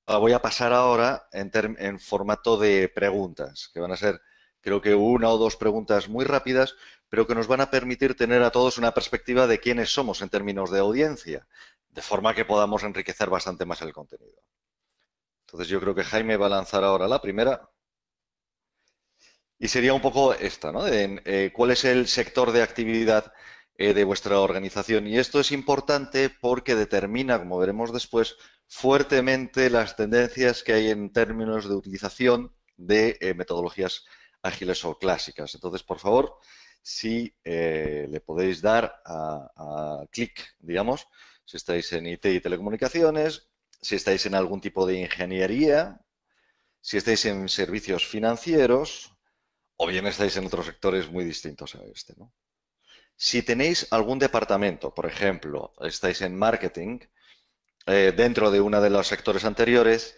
Voy a pasar ahora en formato de preguntas, que van a ser, creo que una o dos preguntas muy rápidas, pero que nos van a permitir tener a todos una perspectiva de quiénes somos en términos de audiencia, de forma que podamos enriquecer bastante más el contenido. Entonces yo creo que Jaime va a lanzar ahora la primera y sería un poco esta, ¿no? ¿Cuál es el sector de actividad de vuestra organización? Y esto es importante porque determina, como veremos después, fuertemente las tendencias que hay en términos de utilización de metodologías ágiles o clásicas. Entonces, por favor, si le podéis dar a clic, digamos, si estáis en IT y telecomunicaciones, si estáis en algún tipo de ingeniería, si estáis en servicios financieros, o bien estáis en otros sectores muy distintos a este, ¿no? Si tenéis algún departamento, por ejemplo, estáis en marketing, dentro de uno de los sectores anteriores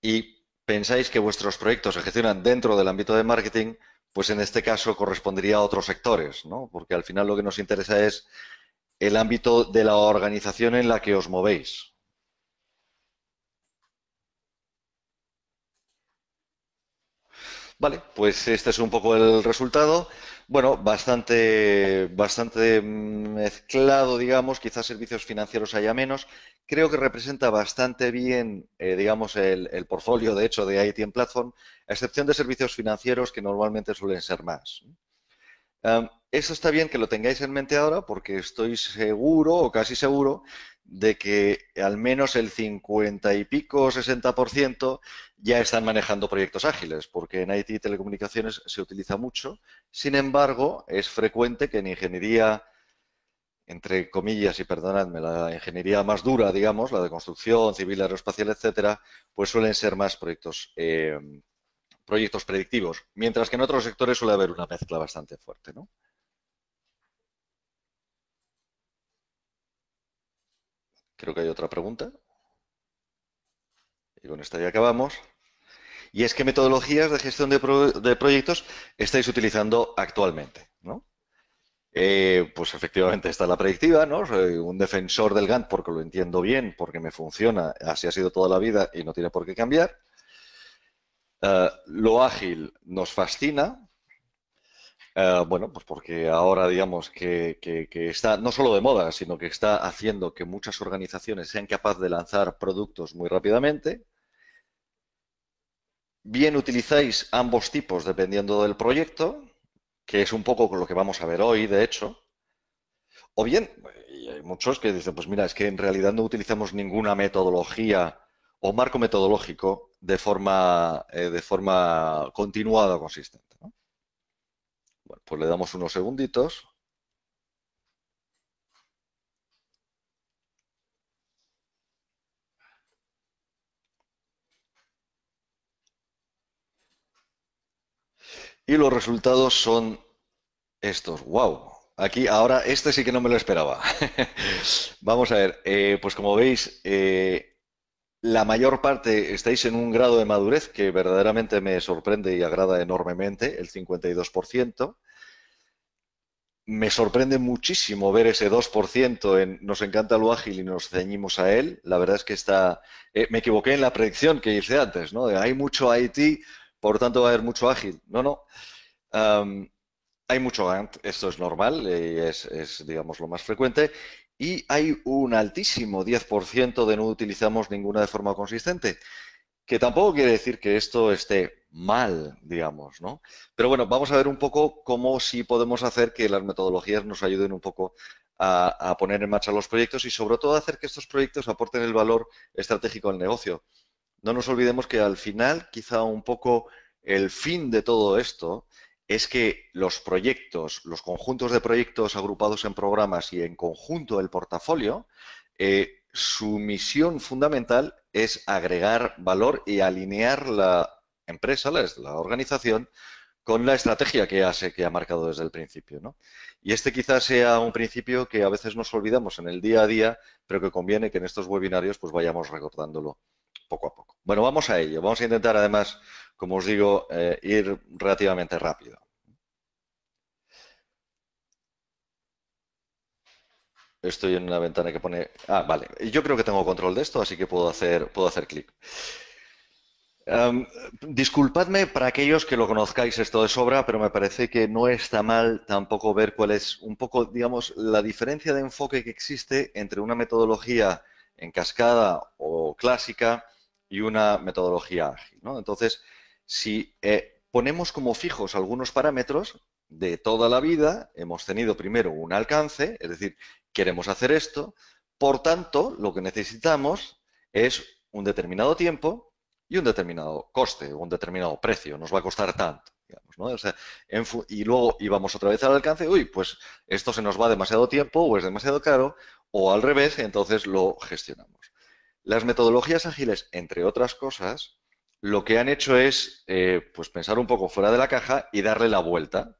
y pensáis que vuestros proyectos se gestionan dentro del ámbito de marketing, pues en este caso correspondería a otros sectores, ¿no? Porque al final lo que nos interesa es el ámbito de la organización en la que os movéis. Vale, pues este es un poco el resultado. Bueno, bastante mezclado, digamos. Quizás servicios financieros haya menos. Creo que representa bastante bien, digamos, el portfolio, de hecho, de IT en Platform, a excepción de servicios financieros que normalmente suelen ser más. Eso está bien que lo tengáis en mente ahora porque estoy seguro o casi seguro de que al menos el 50 y pico, 60% ya están manejando proyectos ágiles, porque en IT y telecomunicaciones se utiliza mucho. Sin embargo, es frecuente que en ingeniería, entre comillas, y perdonadme, la ingeniería más dura, digamos, la de construcción, civil, aeroespacial, etcétera, pues suelen ser más proyectos predictivos, mientras que en otros sectores suele haber una mezcla bastante fuerte, ¿no? Creo que hay otra pregunta. Y con esta ya acabamos. Y es qué metodologías de gestión de proyectos estáis utilizando actualmente, ¿no? Pues efectivamente está la predictiva, ¿no? Soy un defensor del Gantt porque lo entiendo bien, porque me funciona, así ha sido toda la vida y no tiene por qué cambiar. Lo ágil nos fascina, bueno, pues porque ahora digamos que está no solo de moda, sino que está haciendo que muchas organizaciones sean capaces de lanzar productos muy rápidamente. Bien utilizáis ambos tipos dependiendo del proyecto, que es un poco con lo que vamos a ver hoy, de hecho. O bien, y hay muchos que dicen, pues mira, es que en realidad no utilizamos ninguna metodología o marco metodológico de forma continuada o consistente, ¿no? Bueno, pues le damos unos segunditos. Y los resultados son estos. ¡Wow! Aquí, ahora, este sí que no me lo esperaba. Vamos a ver, pues como veis, la mayor parte estáis en un grado de madurez que verdaderamente me sorprende y agrada enormemente, el 52%. Me sorprende muchísimo ver ese 2% en nos encanta lo ágil y nos ceñimos a él. La verdad es que me equivoqué en la predicción que hice antes, ¿no? Hay mucho IT, por tanto va a haber mucho ágil. No, no. Um, Hay mucho Gantt, esto es normal, digamos, lo más frecuente, y hay un altísimo 10% de no utilizamos ninguna de forma consistente, que tampoco quiere decir que esto esté mal, digamos, ¿no? Pero bueno, vamos a ver un poco cómo sí podemos hacer que las metodologías nos ayuden un poco a poner en marcha los proyectos y sobre todo hacer que estos proyectos aporten el valor estratégico al negocio. No nos olvidemos que al final, quizá un poco el fin de todo esto es que los proyectos, los conjuntos de proyectos agrupados en programas y en conjunto el portafolio, su misión fundamental es agregar valor y alinear la empresa, la organización, con la estrategia que ha marcado desde el principio, ¿no? Y este quizás sea un principio que a veces nos olvidamos en el día a día, pero que conviene que en estos webinarios pues vayamos recordándolo poco a poco. Bueno, vamos a ello. Vamos a intentar además, como os digo, ir relativamente rápido. estoy en una ventana que pone... Ah, vale. Yo creo que tengo control de esto, así que puedo hacer clic. Disculpadme para aquellos que lo conozcáis esto de sobra, pero me parece que no está mal tampoco ver cuál es un poco, digamos, la diferencia de enfoque que existe entre una metodología en cascada o clásica y una metodología ágil, ¿no? Entonces, si ponemos como fijos algunos parámetros de toda la vida, hemos tenido primero un alcance, es decir, queremos hacer esto, por tanto, lo que necesitamos es un determinado tiempo y un determinado coste, un determinado precio, nos va a costar tanto, digamos, ¿no? O sea, y luego íbamos otra vez al alcance, uy, pues esto se nos va demasiado tiempo o es demasiado caro, o al revés, entonces lo gestionamos. Las metodologías ágiles, entre otras cosas, lo que han hecho es pues pensar un poco fuera de la caja y darle la vuelta.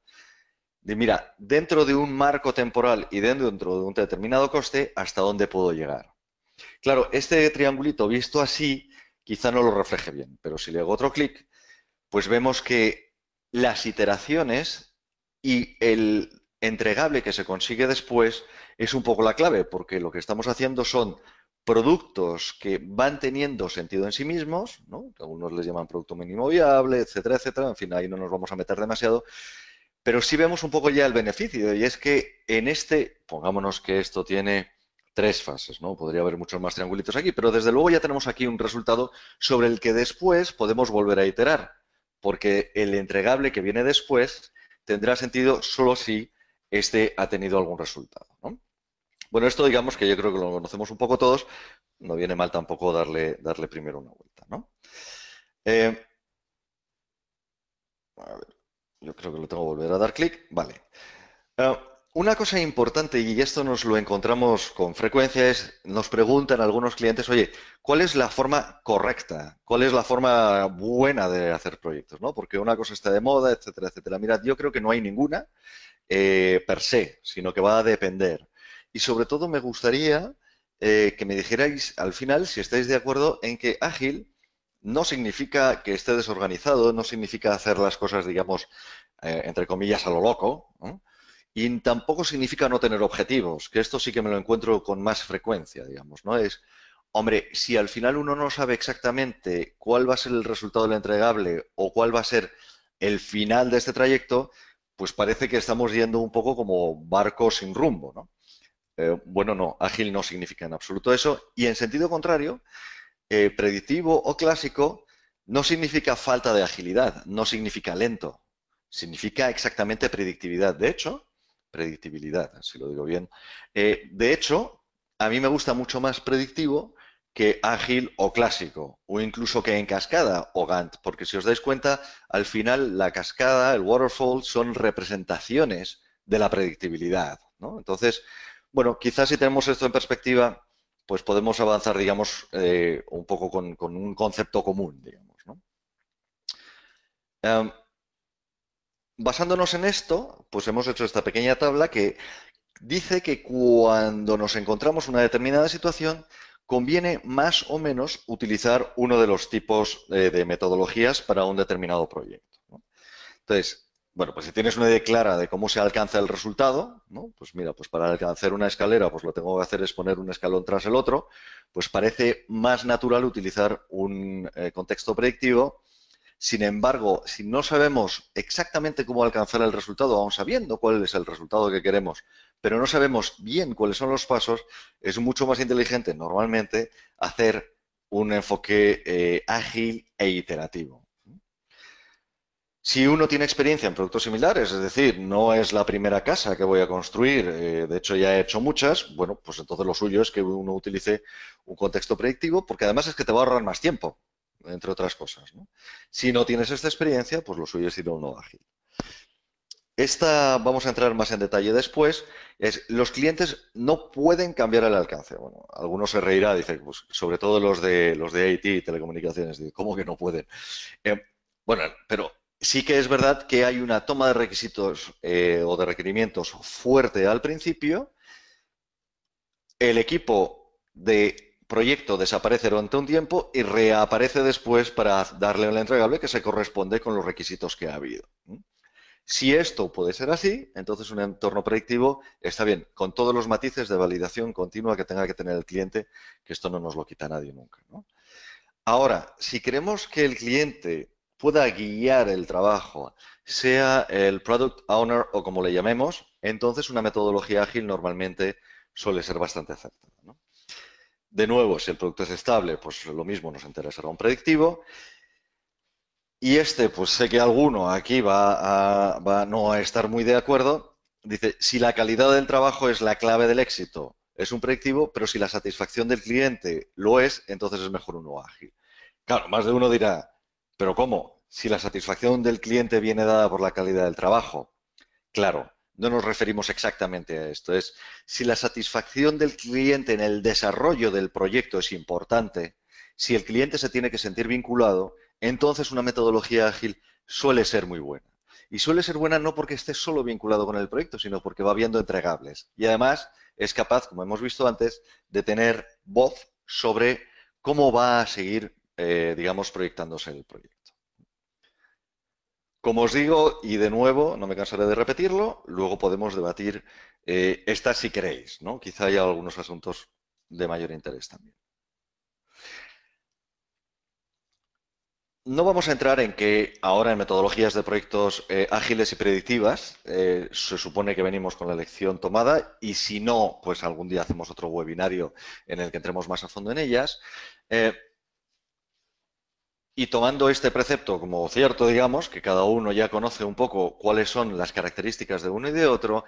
De, mira, dentro de un marco temporal y dentro de un determinado coste, ¿hasta dónde puedo llegar? Claro, este triangulito visto así quizá no lo refleje bien, pero si le hago otro clic, pues vemos que las iteraciones y el entregable que se consigue después es un poco la clave, porque lo que estamos haciendo son productos que van teniendo sentido en sí mismos, ¿no? Algunos les llaman producto mínimo viable, etcétera, etcétera. En fin, ahí no nos vamos a meter demasiado, pero sí vemos un poco ya el beneficio, y es que en este, pongámonos que esto tiene tres fases, ¿no? Podría haber muchos más triangulitos aquí, pero desde luego ya tenemos aquí un resultado sobre el que después podemos volver a iterar, porque el entregable que viene después tendrá sentido solo si este ha tenido algún resultado, ¿no? Bueno, esto digamos que yo creo que lo conocemos un poco todos, no viene mal tampoco darle primero una vuelta, ¿no? Eh, a ver, yo creo que lo tengo que volver a dar clic, vale. Ah, una cosa importante, y esto nos lo encontramos con frecuencia, es, nos preguntan algunos clientes, oye, ¿cuál es la forma correcta? ¿Cuál es la forma buena de hacer proyectos? ¿No? Porque una cosa está de moda, etcétera, etcétera. Mirad, yo creo que no hay ninguna per se, sino que va a depender. Y sobre todo me gustaría que me dijerais al final si estáis de acuerdo en que ágil no significa que esté desorganizado, no significa hacer las cosas, digamos, entre comillas, a lo loco, ¿no? Y tampoco significa no tener objetivos, que esto sí que me lo encuentro con más frecuencia, digamos, ¿no? Es, hombre, si al final uno no sabe exactamente cuál va a ser el resultado del entregable o cuál va a ser el final de este trayecto, pues parece que estamos yendo un poco como barco sin rumbo, ¿no? Bueno, no, ágil no significa en absoluto eso. Y en sentido contrario, predictivo o clásico no significa falta de agilidad, no significa lento, significa exactamente predictividad. De hecho, predictibilidad, si lo digo bien. De hecho, a mí me gusta mucho más predictivo que ágil o clásico, o incluso que en cascada o Gantt, porque si os dais cuenta, al final la cascada, el waterfall, son representaciones de la predictibilidad, ¿no? Entonces, bueno, quizás si tenemos esto en perspectiva, pues podemos avanzar, digamos, un poco con un concepto común, digamos, ¿no? Um, Basándonos en esto, pues hemos hecho esta pequeña tabla que dice que cuando nos encontramos una determinada situación, conviene más o menos utilizar uno de los tipos de metodologías para un determinado proyecto, ¿no? Entonces, bueno, pues si tienes una idea clara de cómo se alcanza el resultado, ¿no? Pues mira, pues para alcanzar una escalera, pues lo que tengo que hacer es poner un escalón tras el otro, pues parece más natural utilizar un contexto predictivo. Sin embargo, si no sabemos exactamente cómo alcanzar el resultado, aun sabiendo cuál es el resultado que queremos, pero no sabemos bien cuáles son los pasos, es mucho más inteligente normalmente hacer un enfoque ágil e iterativo. Si uno tiene experiencia en productos similares, es decir, no es la primera casa que voy a construir, de hecho ya he hecho muchas, bueno, pues entonces lo suyo es que uno utilice un contexto predictivo, porque además es que te va a ahorrar más tiempo, entre otras cosas, ¿no? Si no tienes esta experiencia, pues lo suyo es ir a uno ágil. Esta, vamos a entrar más en detalle después, es los clientes no pueden cambiar el alcance. Bueno, algunos se reirá, dice, pues, sobre todo los de IT y telecomunicaciones, dice, ¿cómo que no pueden? Eh, bueno, pero sí que es verdad que hay una toma de requisitos o de requerimientos fuerte al principio. El equipo de proyecto desaparece durante un tiempo y reaparece después para darle el entregable que se corresponde con los requisitos que ha habido. Si esto puede ser así, entonces un entorno predictivo está bien, con todos los matices de validación continua que tenga que tener el cliente, que esto no nos lo quita nadie nunca, ¿no? Ahora, si queremos que el cliente pueda guiar el trabajo, sea el product owner o como le llamemos, entonces una metodología ágil normalmente suele ser bastante acertada, ¿no? De nuevo, si el producto es estable, pues lo mismo nos interesará un predictivo. Y este, pues sé que alguno aquí va no a estar muy de acuerdo. Dice, si la calidad del trabajo es la clave del éxito, es un predictivo, pero si la satisfacción del cliente lo es, entonces es mejor uno ágil. Claro, más de uno dirá, pero ¿cómo? Si la satisfacción del cliente viene dada por la calidad del trabajo. Claro, no nos referimos exactamente a esto. Es si la satisfacción del cliente en el desarrollo del proyecto es importante, si el cliente se tiene que sentir vinculado, entonces una metodología ágil suele ser muy buena. Y suele ser buena no porque esté solo vinculado con el proyecto, sino porque va viendo entregables. Y además es capaz, como hemos visto antes, de tener voz sobre cómo va a seguir, digamos, proyectándose el proyecto. Como os digo, y de nuevo, no me cansaré de repetirlo, luego podemos debatir esta si queréis, ¿no? Quizá haya algunos asuntos de mayor interés también. No vamos a entrar en que ahora en metodologías de proyectos ágiles y predictivas se supone que venimos con la lección tomada y si no, pues algún día hacemos otro webinario en el que entremos más a fondo en ellas. Eh, Y tomando este precepto como cierto, digamos, que cada uno ya conoce un poco cuáles son las características de uno y de otro,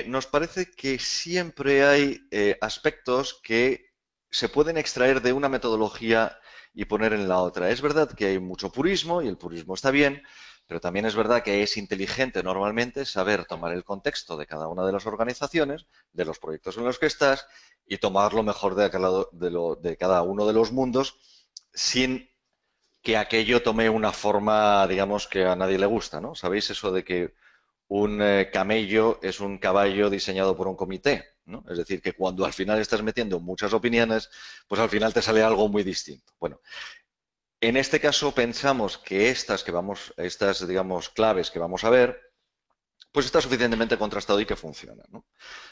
nos parece que siempre hay aspectos que se pueden extraer de una metodología y poner en la otra. Es verdad que hay mucho purismo y el purismo está bien, pero también es verdad que es inteligente normalmente saber tomar el contexto de cada una de las organizaciones, de los proyectos en los que estás y tomar lo mejor de cada uno de los mundos sin que aquello tome una forma, digamos, que a nadie le gusta, ¿no? ¿Sabéis eso de que un camello es un caballo diseñado por un comité, ¿no? Es decir, que cuando al final estás metiendo muchas opiniones, pues al final te sale algo muy distinto. Bueno, en este caso pensamos que estas, digamos, claves que vamos a ver, pues está suficientemente contrastado y que funciona, ¿no?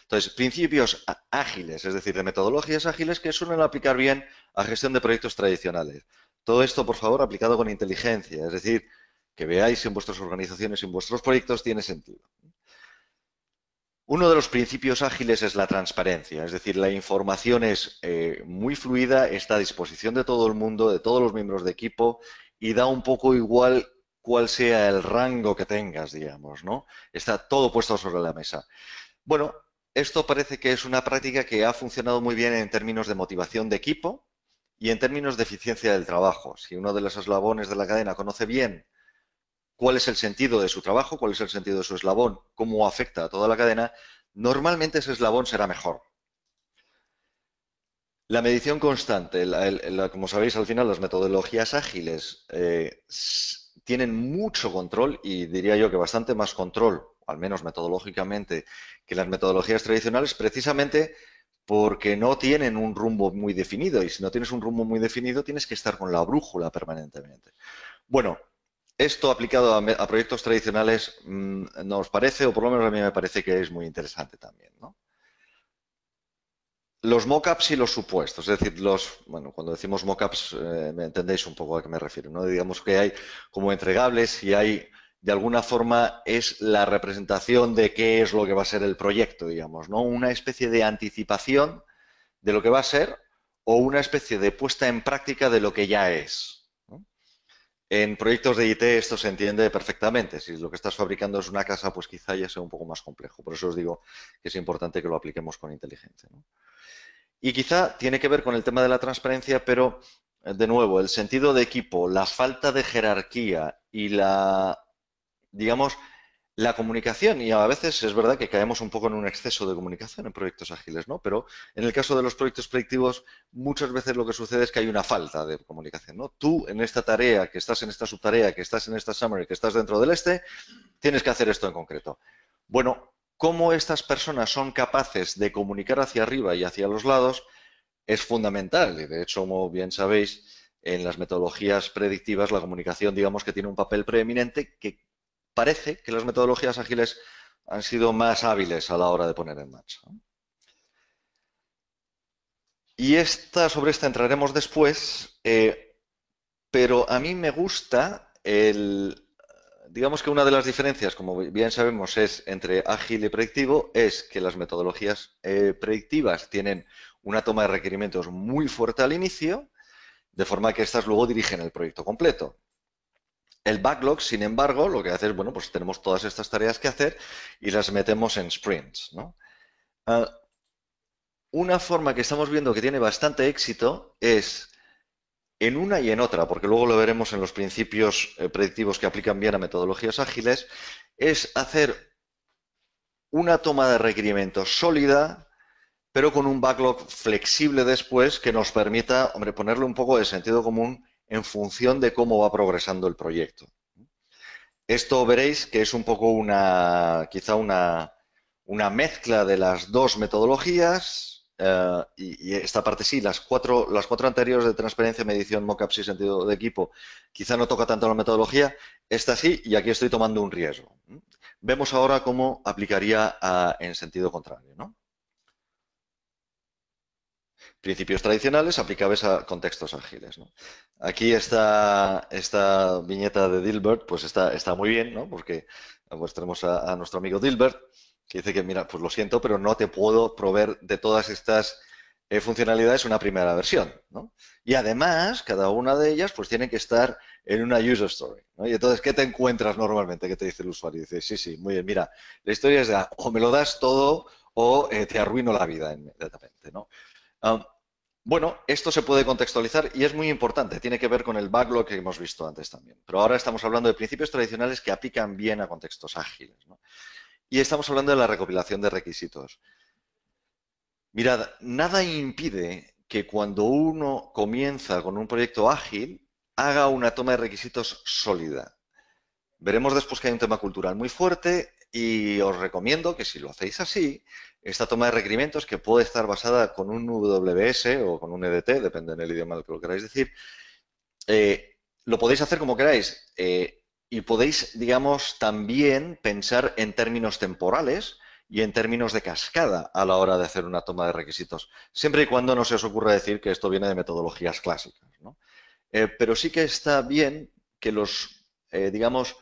Entonces, principios ágiles, es decir, de metodologías ágiles que suelen aplicar bien a gestión de proyectos tradicionales. Todo esto, por favor, aplicado con inteligencia, es decir, que veáis si en vuestras organizaciones y en vuestros proyectos tiene sentido. Uno de los principios ágiles es la transparencia, es decir, la información es muy fluida, está a disposición de todo el mundo, de todos los miembros de equipo y da un poco igual cuál sea el rango que tengas, digamos, ¿no? Está todo puesto sobre la mesa. Bueno, esto parece que es una práctica que ha funcionado muy bien en términos de motivación de equipo y en términos de eficiencia del trabajo. Si uno de los eslabones de la cadena conoce bien cuál es el sentido de su trabajo, cuál es el sentido de su eslabón, cómo afecta a toda la cadena, normalmente ese eslabón será mejor. La medición constante, como sabéis, al final las metodologías ágiles tienen mucho control y diría yo que bastante más control, al menos metodológicamente, que las metodologías tradicionales, precisamente porque no tienen un rumbo muy definido y si no tienes un rumbo muy definido tienes que estar con la brújula permanentemente. Bueno, esto aplicado a proyectos tradicionales nos parece, o por lo menos a mí me parece que es muy interesante también, ¿no? Los mockups y los supuestos, es decir, bueno, cuando decimos mockups, me entendéis un poco a qué me refiero, ¿no? Digamos que hay como entregables y hay, de alguna forma, es la representación de qué es lo que va a ser el proyecto, digamos, ¿no? Una especie de anticipación de lo que va a ser o una especie de puesta en práctica de lo que ya es, ¿no? En proyectos de IT esto se entiende perfectamente. Si lo que estás fabricando es una casa, pues quizá ya sea un poco más complejo. Por eso os digo que es importante que lo apliquemos con inteligencia, ¿no? Y quizá tiene que ver con el tema de la transparencia, pero de nuevo, el sentido de equipo, la falta de jerarquía y digamos, la comunicación. Y a veces es verdad que caemos un poco en un exceso de comunicación en proyectos ágiles, ¿no? Pero en el caso de los proyectos predictivos, muchas veces lo que sucede es que hay una falta de comunicación, ¿no? Tú en esta tarea, que estás en esta subtarea, que estás en esta summary, que estás dentro del tienes que hacer esto en concreto. Bueno, cómo estas personas son capaces de comunicar hacia arriba y hacia los lados es fundamental. Y de hecho, como bien sabéis, en las metodologías predictivas la comunicación, digamos que tiene un papel preeminente que parece que las metodologías ágiles han sido más hábiles a la hora de poner en marcha, ¿no? Y sobre esta entraremos después, pero a mí me gusta digamos que una de las diferencias, como bien sabemos, es entre ágil y predictivo, es que las metodologías predictivas tienen una toma de requerimientos muy fuerte al inicio, de forma que estas luego dirigen el proyecto completo. El backlog, sin embargo, lo que hace es, bueno, pues tenemos todas estas tareas que hacer y las metemos en sprints, ¿no? Uh, una forma que estamos viendo que tiene bastante éxito es en una y en otra, porque luego lo veremos en los principios predictivos que aplican bien a metodologías ágiles, es hacer una toma de requerimientos sólida, pero con un backlog flexible después que nos permita, hombre, ponerle un poco de sentido común en función de cómo va progresando el proyecto. Esto veréis que es un poco quizá una mezcla de las dos metodologías y esta parte sí, las cuatro anteriores de transparencia, medición, mockups y sentido de equipo, quizá no toca tanto la metodología, esta sí, y aquí estoy tomando un riesgo. Vemos ahora cómo aplicaría en sentido contrario, ¿no? Principios tradicionales aplicables a contextos ágiles, ¿no? Aquí esta viñeta de Dilbert, pues está muy bien, ¿no? Porque pues tenemos a nuestro amigo Dilbert, que dice que, mira, pues lo siento, pero no te puedo proveer de todas estas funcionalidades una primera versión, ¿no? Y además, cada una de ellas, pues tiene que estar en una user story, ¿no? Y entonces, ¿qué te encuentras normalmente? ¿Qué te dice el usuario? Y dice, sí, sí, muy bien, mira, la historia es de o me lo das todo o te arruino la vida inmediatamente, ¿no? Um, bueno, esto se puede contextualizar y es muy importante. Tiene que ver con el backlog que hemos visto antes también. Pero ahora estamos hablando de principios tradicionales que aplican bien a contextos ágiles, ¿no? Y estamos hablando de la recopilación de requisitos. Mirad, nada impide que cuando uno comienza con un proyecto ágil, haga una toma de requisitos sólida. Veremos después que hay un tema cultural muy fuerte y os recomiendo que si lo hacéis así, esta toma de requerimientos, que puede estar basada con un WS o con un EDT, depende del idioma que lo queráis decir, lo podéis hacer como queráis y podéis, digamos, también pensar en términos temporales y en términos de cascada a la hora de hacer una toma de requisitos, siempre y cuando no se os ocurra decir que esto viene de metodologías clásicas, ¿no? Pero sí que está bien que digamos,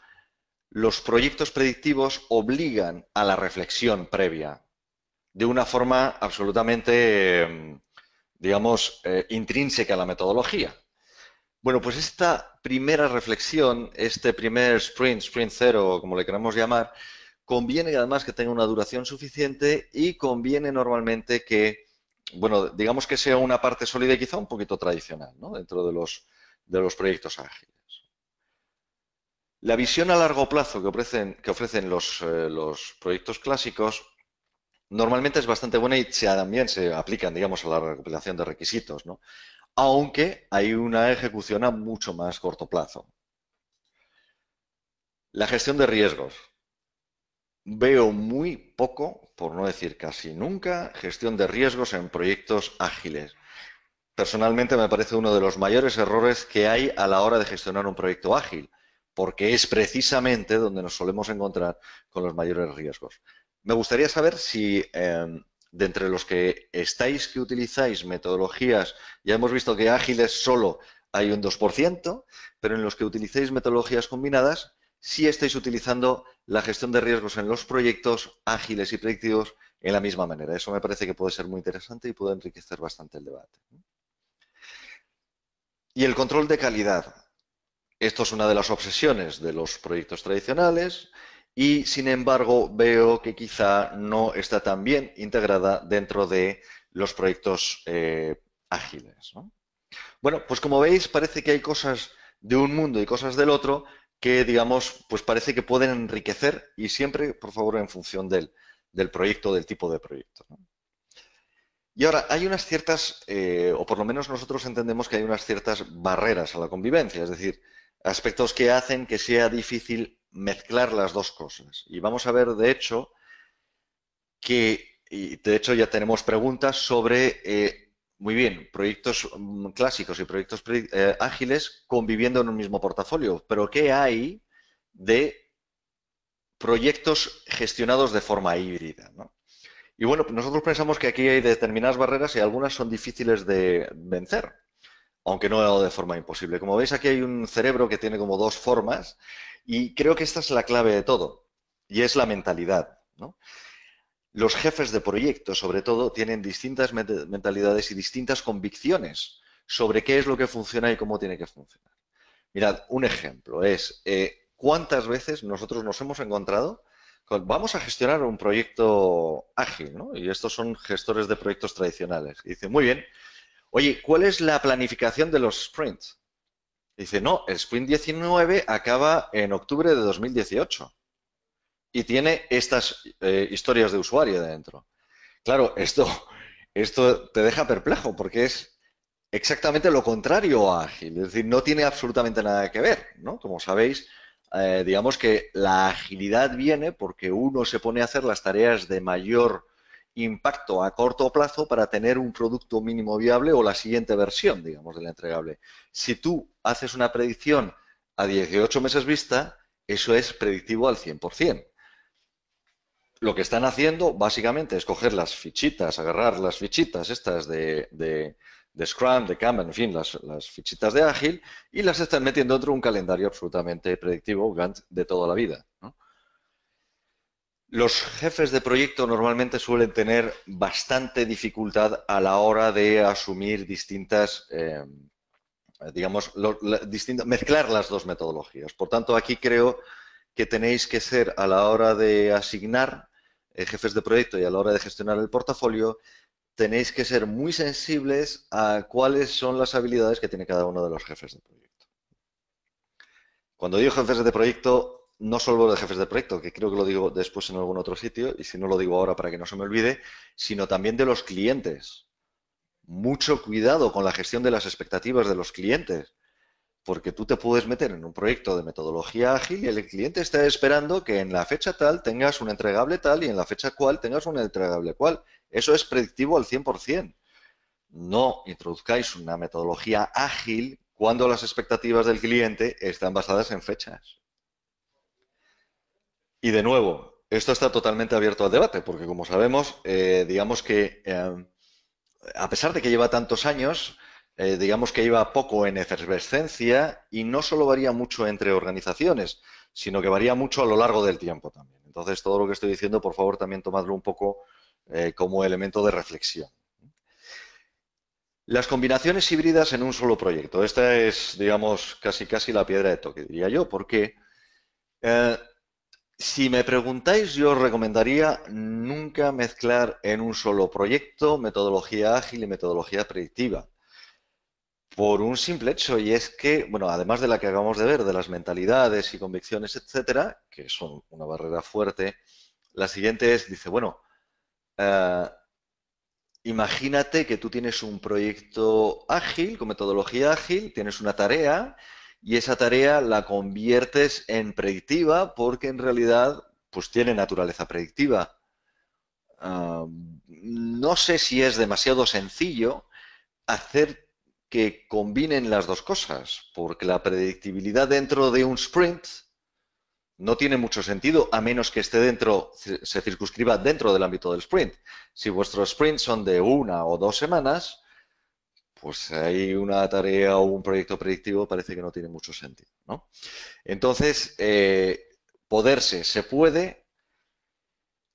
los proyectos predictivos obligan a la reflexión previa de una forma absolutamente, digamos, intrínseca a la metodología. Bueno, pues esta primera reflexión, este primer sprint cero, como le queramos llamar, conviene además que tenga una duración suficiente y conviene normalmente que, bueno, digamos que sea una parte sólida y quizá un poquito tradicional, ¿no? Dentro de los proyectos ágiles. La visión a largo plazo que ofrecen los proyectos clásicos normalmente es bastante buena y también se aplican, digamos, a la recopilación de requisitos, ¿no? Aunque hay una ejecución a mucho más corto plazo. La gestión de riesgos. Veo muy poco, por no decir casi nunca, gestión de riesgos en proyectos ágiles. Personalmente me parece uno de los mayores errores que hay a la hora de gestionar un proyecto ágil, porque es precisamente donde nos solemos encontrar con los mayores riesgos. Me gustaría saber si de entre los que estáis que utilizáis metodologías, ya hemos visto que ágiles solo hay un 2%, pero en los que utilicéis metodologías combinadas, si estáis utilizando la gestión de riesgos en los proyectos ágiles y predictivos en la misma manera. Eso me parece que puede ser muy interesante y puede enriquecer bastante el debate. Y el control de calidad. Esto es una de las obsesiones de los proyectos tradicionales y, sin embargo, veo que quizá no está tan bien integrada dentro de los proyectos ágiles, ¿no? Bueno, pues como veis, parece que hay cosas de un mundo y cosas del otro que, digamos, pues parece que pueden enriquecer y siempre, por favor, en función del proyecto, del tipo de proyecto, ¿no? Y ahora, hay unas ciertas, o por lo menos nosotros entendemos que hay unas ciertas barreras a la convivencia, es decir, aspectos que hacen que sea difícil mezclar las dos cosas. Y vamos a ver, de hecho, y de hecho ya tenemos preguntas sobre, muy bien, proyectos clásicos y proyectos ágiles conviviendo en un mismo portafolio, pero ¿qué hay de proyectos gestionados de forma híbrida, ¿no? Y bueno, nosotros pensamos que aquí hay determinadas barreras y algunas son difíciles de vencer, aunque no de forma imposible. Como veis, aquí hay un cerebro que tiene como dos formas y creo que esta es la clave de todo, y es la mentalidad, ¿no? Los jefes de proyecto, sobre todo, tienen distintas mentalidades y distintas convicciones sobre qué es lo que funciona y cómo tiene que funcionar. Mirad, un ejemplo es cuántas veces nosotros nos hemos encontrado vamos a gestionar un proyecto ágil, ¿no? Y estos son gestores de proyectos tradicionales. Y dicen, muy bien, oye, ¿cuál es la planificación de los sprints? Dice, no, el sprint 19 acaba en octubre de 2018 y tiene estas historias de usuario dentro. Claro, esto te deja perplejo porque es exactamente lo contrario a ágil, es decir, no tiene absolutamente nada que ver, ¿no? Como sabéis, digamos que la agilidad viene porque uno se pone a hacer las tareas de mayor impacto a corto plazo para tener un producto mínimo viable o la siguiente versión, digamos, del entregable. Si tú haces una predicción a 18 meses vista, eso es predictivo al 100%. Lo que están haciendo básicamente es coger las fichitas, agarrar las fichitas estas de Scrum, de Kanban, en fin, las fichitas de Ágil y las están metiendo dentro de un calendario absolutamente predictivo, Gantt, de toda la vida, ¿no? Los jefes de proyecto normalmente suelen tener bastante dificultad a la hora de asumir distintas, digamos, mezclar las dos metodologías. Por tanto, aquí creo que tenéis que ser a la hora de asignar jefes de proyecto y a la hora de gestionar el portafolio, tenéis que ser muy sensibles a cuáles son las habilidades que tiene cada uno de los jefes de proyecto. Cuando digo jefes de proyecto, no solo de jefes de proyecto, que creo que lo digo después en algún otro sitio, y si no lo digo ahora para que no se me olvide, sino también de los clientes. Mucho cuidado con la gestión de las expectativas de los clientes, porque tú te puedes meter en un proyecto de metodología ágil y el cliente está esperando que en la fecha tal tengas un entregable tal y en la fecha cual tengas un entregable cual. Eso es predictivo al 100%. No introduzcáis una metodología ágil cuando las expectativas del cliente están basadas en fechas. Y de nuevo, esto está totalmente abierto al debate, porque como sabemos, digamos que a pesar de que lleva tantos años, digamos que lleva poco en efervescencia y no solo varía mucho entre organizaciones, sino que varía mucho a lo largo del tiempo también. Entonces, todo lo que estoy diciendo, por favor, también tomadlo un poco como elemento de reflexión. Las combinaciones híbridas en un solo proyecto. Esta es, digamos, casi la piedra de toque, diría yo, porque eh, si me preguntáis, yo os recomendaría nunca mezclar en un solo proyecto metodología ágil y metodología predictiva. Por un simple hecho, y es que, bueno, además de la que acabamos de ver, de las mentalidades y convicciones, etcétera, que son una barrera fuerte, la siguiente es, dice, bueno, eh, imagínate que tú tienes un proyecto ágil, con metodología ágil, tienes una tarea y esa tarea la conviertes en predictiva porque en realidad, pues tiene naturaleza predictiva. No sé si es demasiado sencillo hacer que combinen las dos cosas, porque la predictibilidad dentro de un sprint no tiene mucho sentido a menos que esté dentro, se circunscriba dentro del ámbito del sprint. Si vuestros sprints son de 1 o 2 semanas, pues hay una tarea o un proyecto predictivo parece que no tiene mucho sentido, ¿no? Entonces, se puede,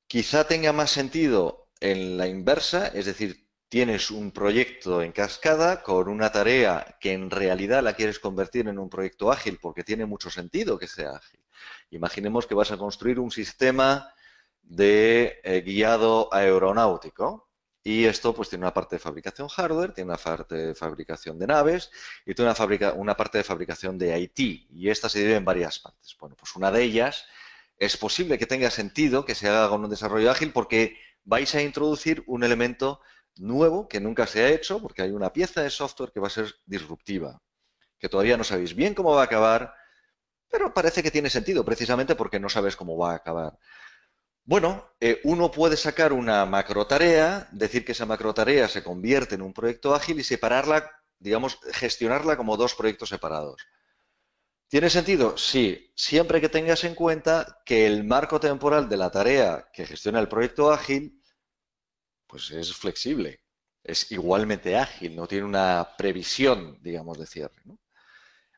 quizá tenga más sentido en la inversa, es decir, tienes un proyecto en cascada con una tarea que en realidad la quieres convertir en un proyecto ágil porque tiene mucho sentido que sea ágil. Imaginemos que vas a construir un sistema de guiado aeronáutico y esto pues tiene una parte de fabricación hardware, tiene una parte de fabricación de naves y tiene una parte de fabricación de IT y esta se divide en varias partes. Bueno, pues una de ellas es posible que tenga sentido que se haga con un desarrollo ágil porque vais a introducir un elemento nuevo que nunca se ha hecho porque hay una pieza de software que va a ser disruptiva, que todavía no sabéis bien cómo va a acabar, pero parece que tiene sentido precisamente porque no sabes cómo va a acabar. Bueno, uno puede sacar una macro tarea, decir que esa macro tarea se convierte en un proyecto ágil y separarla, digamos, gestionarla como dos proyectos separados. ¿Tiene sentido? Sí, siempre que tengas en cuenta que el marco temporal de la tarea que gestiona el proyecto ágil, pues es flexible, es igualmente ágil, no tiene una previsión, digamos, de cierre, ¿no?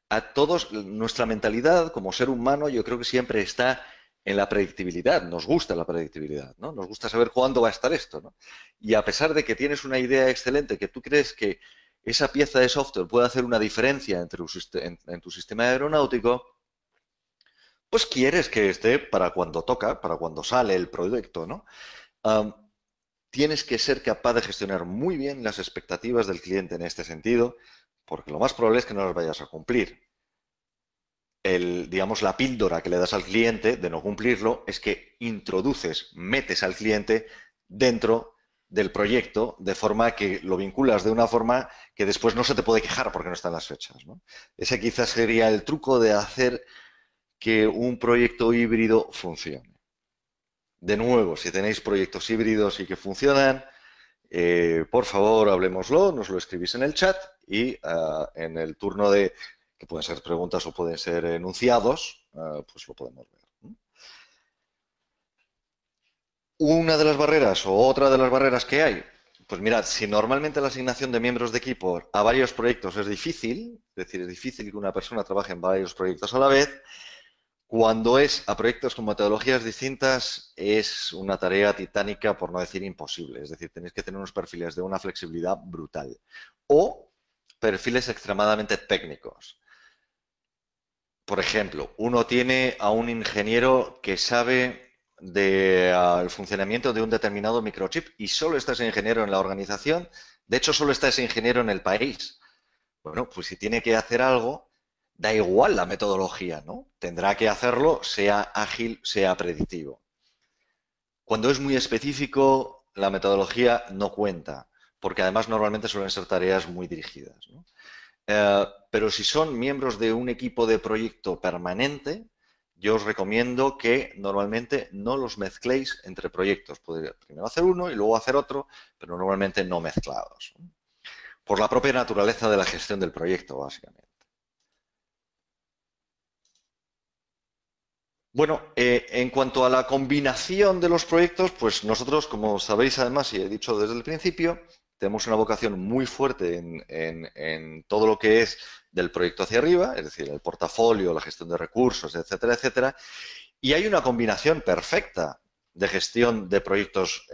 A todos, nuestra mentalidad como ser humano, yo creo que siempre está en la predictibilidad. Nos gusta la predictibilidad, ¿no? Nos gusta saber cuándo va a estar esto, ¿no? Y a pesar de que tienes una idea excelente, que tú crees que esa pieza de software puede hacer una diferencia entre en tu sistema aeronáutico, pues quieres que esté para cuando toca, para cuando sale el proyecto, ¿no? Um, Tienes que ser capaz de gestionar muy bien las expectativas del cliente en este sentido, porque lo más probable es que no las vayas a cumplir. Digamos, la píldora que le das al cliente de no cumplirlo es que introduces, metes al cliente dentro del proyecto de forma que lo vinculas de una forma que después no se te puede quejar porque no están las fechas, ¿no? Ese quizás sería el truco de hacer que un proyecto híbrido funcione. De nuevo, si tenéis proyectos híbridos y que funcionan, por favor, hablemoslo, nos lo escribís en el chat y en el turno de, que pueden ser preguntas o pueden ser enunciados, pues lo podemos ver. Una de las barreras o otra de las barreras que hay, pues mirad, si normalmente la asignación de miembros de equipo a varios proyectos es difícil, es decir, es difícil que una persona trabaje en varios proyectos a la vez, cuando es a proyectos con metodologías distintas es una tarea titánica, por no decir imposible. Es decir, tenéis que tener unos perfiles de una flexibilidad brutal o perfiles extremadamente técnicos. Por ejemplo, uno tiene a un ingeniero que sabe del funcionamiento de un determinado microchip y solo está ese ingeniero en la organización. De hecho, solo está ese ingeniero en el país. Bueno, pues si tiene que hacer algo, da igual la metodología, ¿no? Tendrá que hacerlo, sea ágil, sea predictivo. Cuando es muy específico, la metodología no cuenta, porque además normalmente suelen ser tareas muy dirigidas, ¿no? Pero si son miembros de un equipo de proyecto permanente, yo os recomiendo que normalmente no los mezcléis entre proyectos. Podría primero hacer uno y luego hacer otro, pero normalmente no mezclados, ¿no? Por la propia naturaleza de la gestión del proyecto, básicamente. Bueno, en cuanto a la combinación de los proyectos, pues nosotros, como sabéis además, y he dicho desde el principio, tenemos una vocación muy fuerte en todo lo que es del proyecto hacia arriba, es decir, el portafolio, la gestión de recursos, etcétera, etcétera. Y hay una combinación perfecta de gestión de proyectos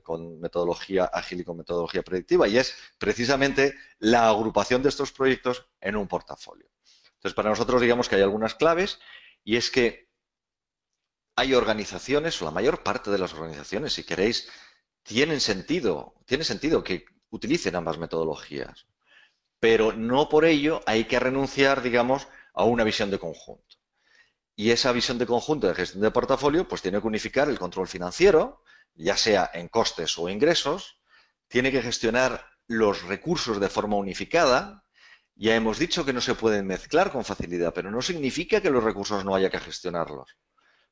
con metodología ágil y con metodología predictiva, y es precisamente la agrupación de estos proyectos en un portafolio. Entonces, para nosotros digamos que hay algunas claves y es que hay organizaciones, o la mayor parte de las organizaciones, si queréis, tiene sentido que utilicen ambas metodologías, pero no por ello hay que renunciar, digamos, a una visión de conjunto. Y esa visión de conjunto de gestión de portafolio, pues tiene que unificar el control financiero, ya sea en costes o ingresos, tiene que gestionar los recursos de forma unificada. Ya hemos dicho que no se pueden mezclar con facilidad, pero no significa que los recursos no haya que gestionarlos,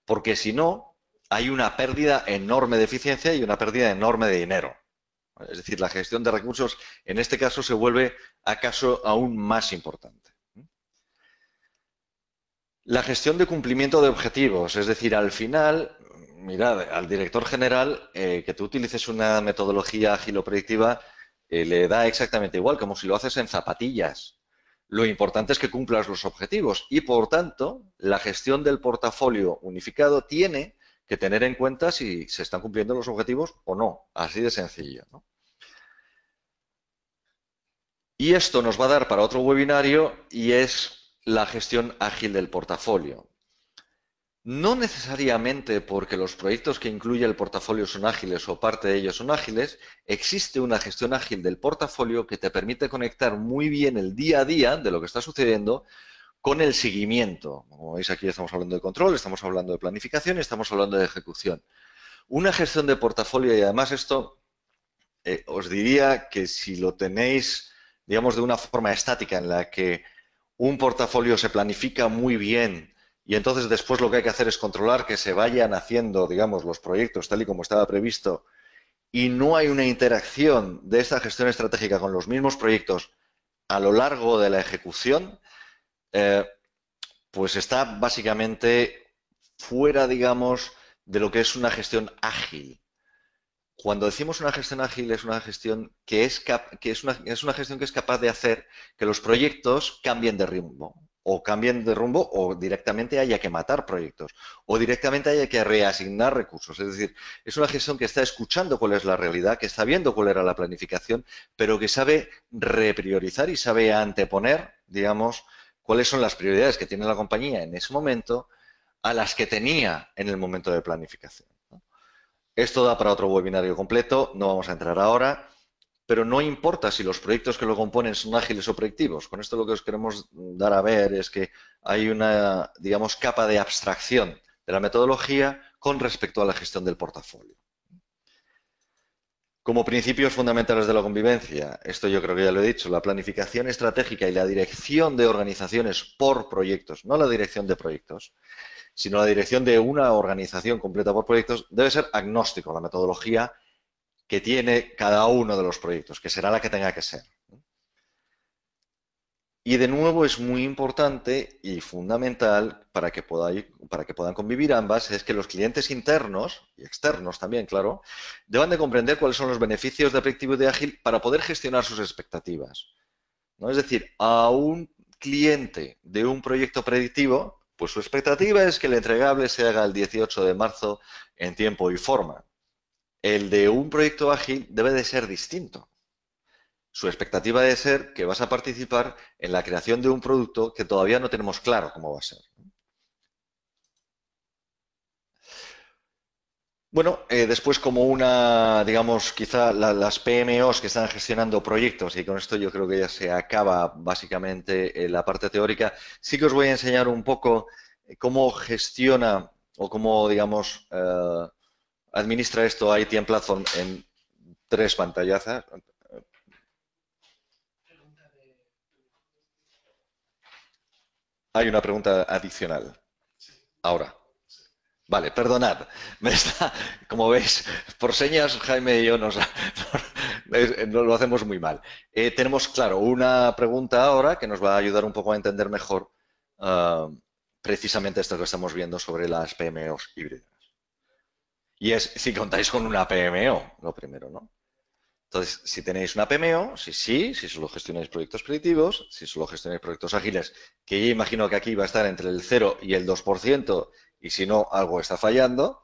porque si no, hay una pérdida enorme de eficiencia y una pérdida enorme de dinero. Es decir, la gestión de recursos en este caso se vuelve acaso aún más importante. La gestión de cumplimiento de objetivos, es decir, al final, mirad, al director general, que tú utilices una metodología ágil o predictiva, le da exactamente igual, como si lo haces en zapatillas. Lo importante es que cumplas los objetivos y, por tanto, la gestión del portafolio unificado tiene que tener en cuenta si se están cumpliendo los objetivos o no. Así de sencillo, ¿no? Y esto nos va a dar para otro webinario y es la gestión ágil del portafolio. No necesariamente porque los proyectos que incluye el portafolio son ágiles o parte de ellos son ágiles, existe una gestión ágil del portafolio que te permite conectar muy bien el día a día de lo que está sucediendo con el seguimiento. Como veis aquí estamos hablando de control, estamos hablando de planificación y estamos hablando de ejecución. Una gestión de portafolio y además esto os diría que si lo tenéis, digamos, de una forma estática en la que un portafolio se planifica muy bien y entonces después lo que hay que hacer es controlar que se vayan haciendo, digamos, los proyectos tal y como estaba previsto y no hay una interacción de esta gestión estratégica con los mismos proyectos a lo largo de la ejecución, pues está básicamente fuera, digamos, de lo que es una gestión ágil. Cuando decimos una gestión ágil es una gestión es una gestión que es capaz de hacer que los proyectos cambien de rumbo o directamente haya que matar proyectos o directamente haya que reasignar recursos. Es decir, es una gestión que está escuchando cuál es la realidad, que está viendo cuál era la planificación, pero que sabe repriorizar y sabe anteponer, digamos, cuáles son las prioridades que tiene la compañía en ese momento a las que tenía en el momento de planificación. Esto da para otro webinario completo, no vamos a entrar ahora, pero no importa si los proyectos que lo componen son ágiles o proactivos. Con esto lo que os queremos dar a ver es que hay una, digamos, capa de abstracción de la metodología con respecto a la gestión del portafolio. Como principios fundamentales de la convivencia, esto yo creo que ya lo he dicho, la planificación estratégica y la dirección de organizaciones por proyectos, no la dirección de proyectos, sino la dirección de una organización completa por proyectos, debe ser agnóstico a la metodología que tiene cada uno de los proyectos, que será la que tenga que ser. Y de nuevo es muy importante y fundamental para que puedan convivir ambas, es que los clientes internos y externos también, claro, deban de comprender cuáles son los beneficios de Predictivo y de Ágil para poder gestionar sus expectativas, ¿no? Es decir, a un cliente de un proyecto predictivo, pues su expectativa es que el entregable se haga el 18 de marzo en tiempo y forma. El de un proyecto ágil debe de ser distinto. Su expectativa debe ser que vas a participar en la creación de un producto que todavía no tenemos claro cómo va a ser. Bueno, después como una, digamos, quizá las PMOs que están gestionando proyectos, y con esto yo creo que ya se acaba básicamente la parte teórica, sí que os voy a enseñar un poco cómo gestiona o cómo, digamos, administra esto ITM Platform en tres pantallazas. Hay una pregunta adicional. Ahora. Vale, perdonad. Como veis, por señas, Jaime y yo nos lo hacemos muy mal. Tenemos, claro, una pregunta ahora que nos va a ayudar un poco a entender mejor precisamente esto que estamos viendo sobre las PMOs híbridas. Y es si contáis con una PMO, lo primero, ¿no? Entonces, si tenéis una PMO, si solo gestionáis proyectos predictivos, si solo gestionáis proyectos ágiles, que yo imagino que aquí va a estar entre el 0 y el 2%, y si no, algo está fallando,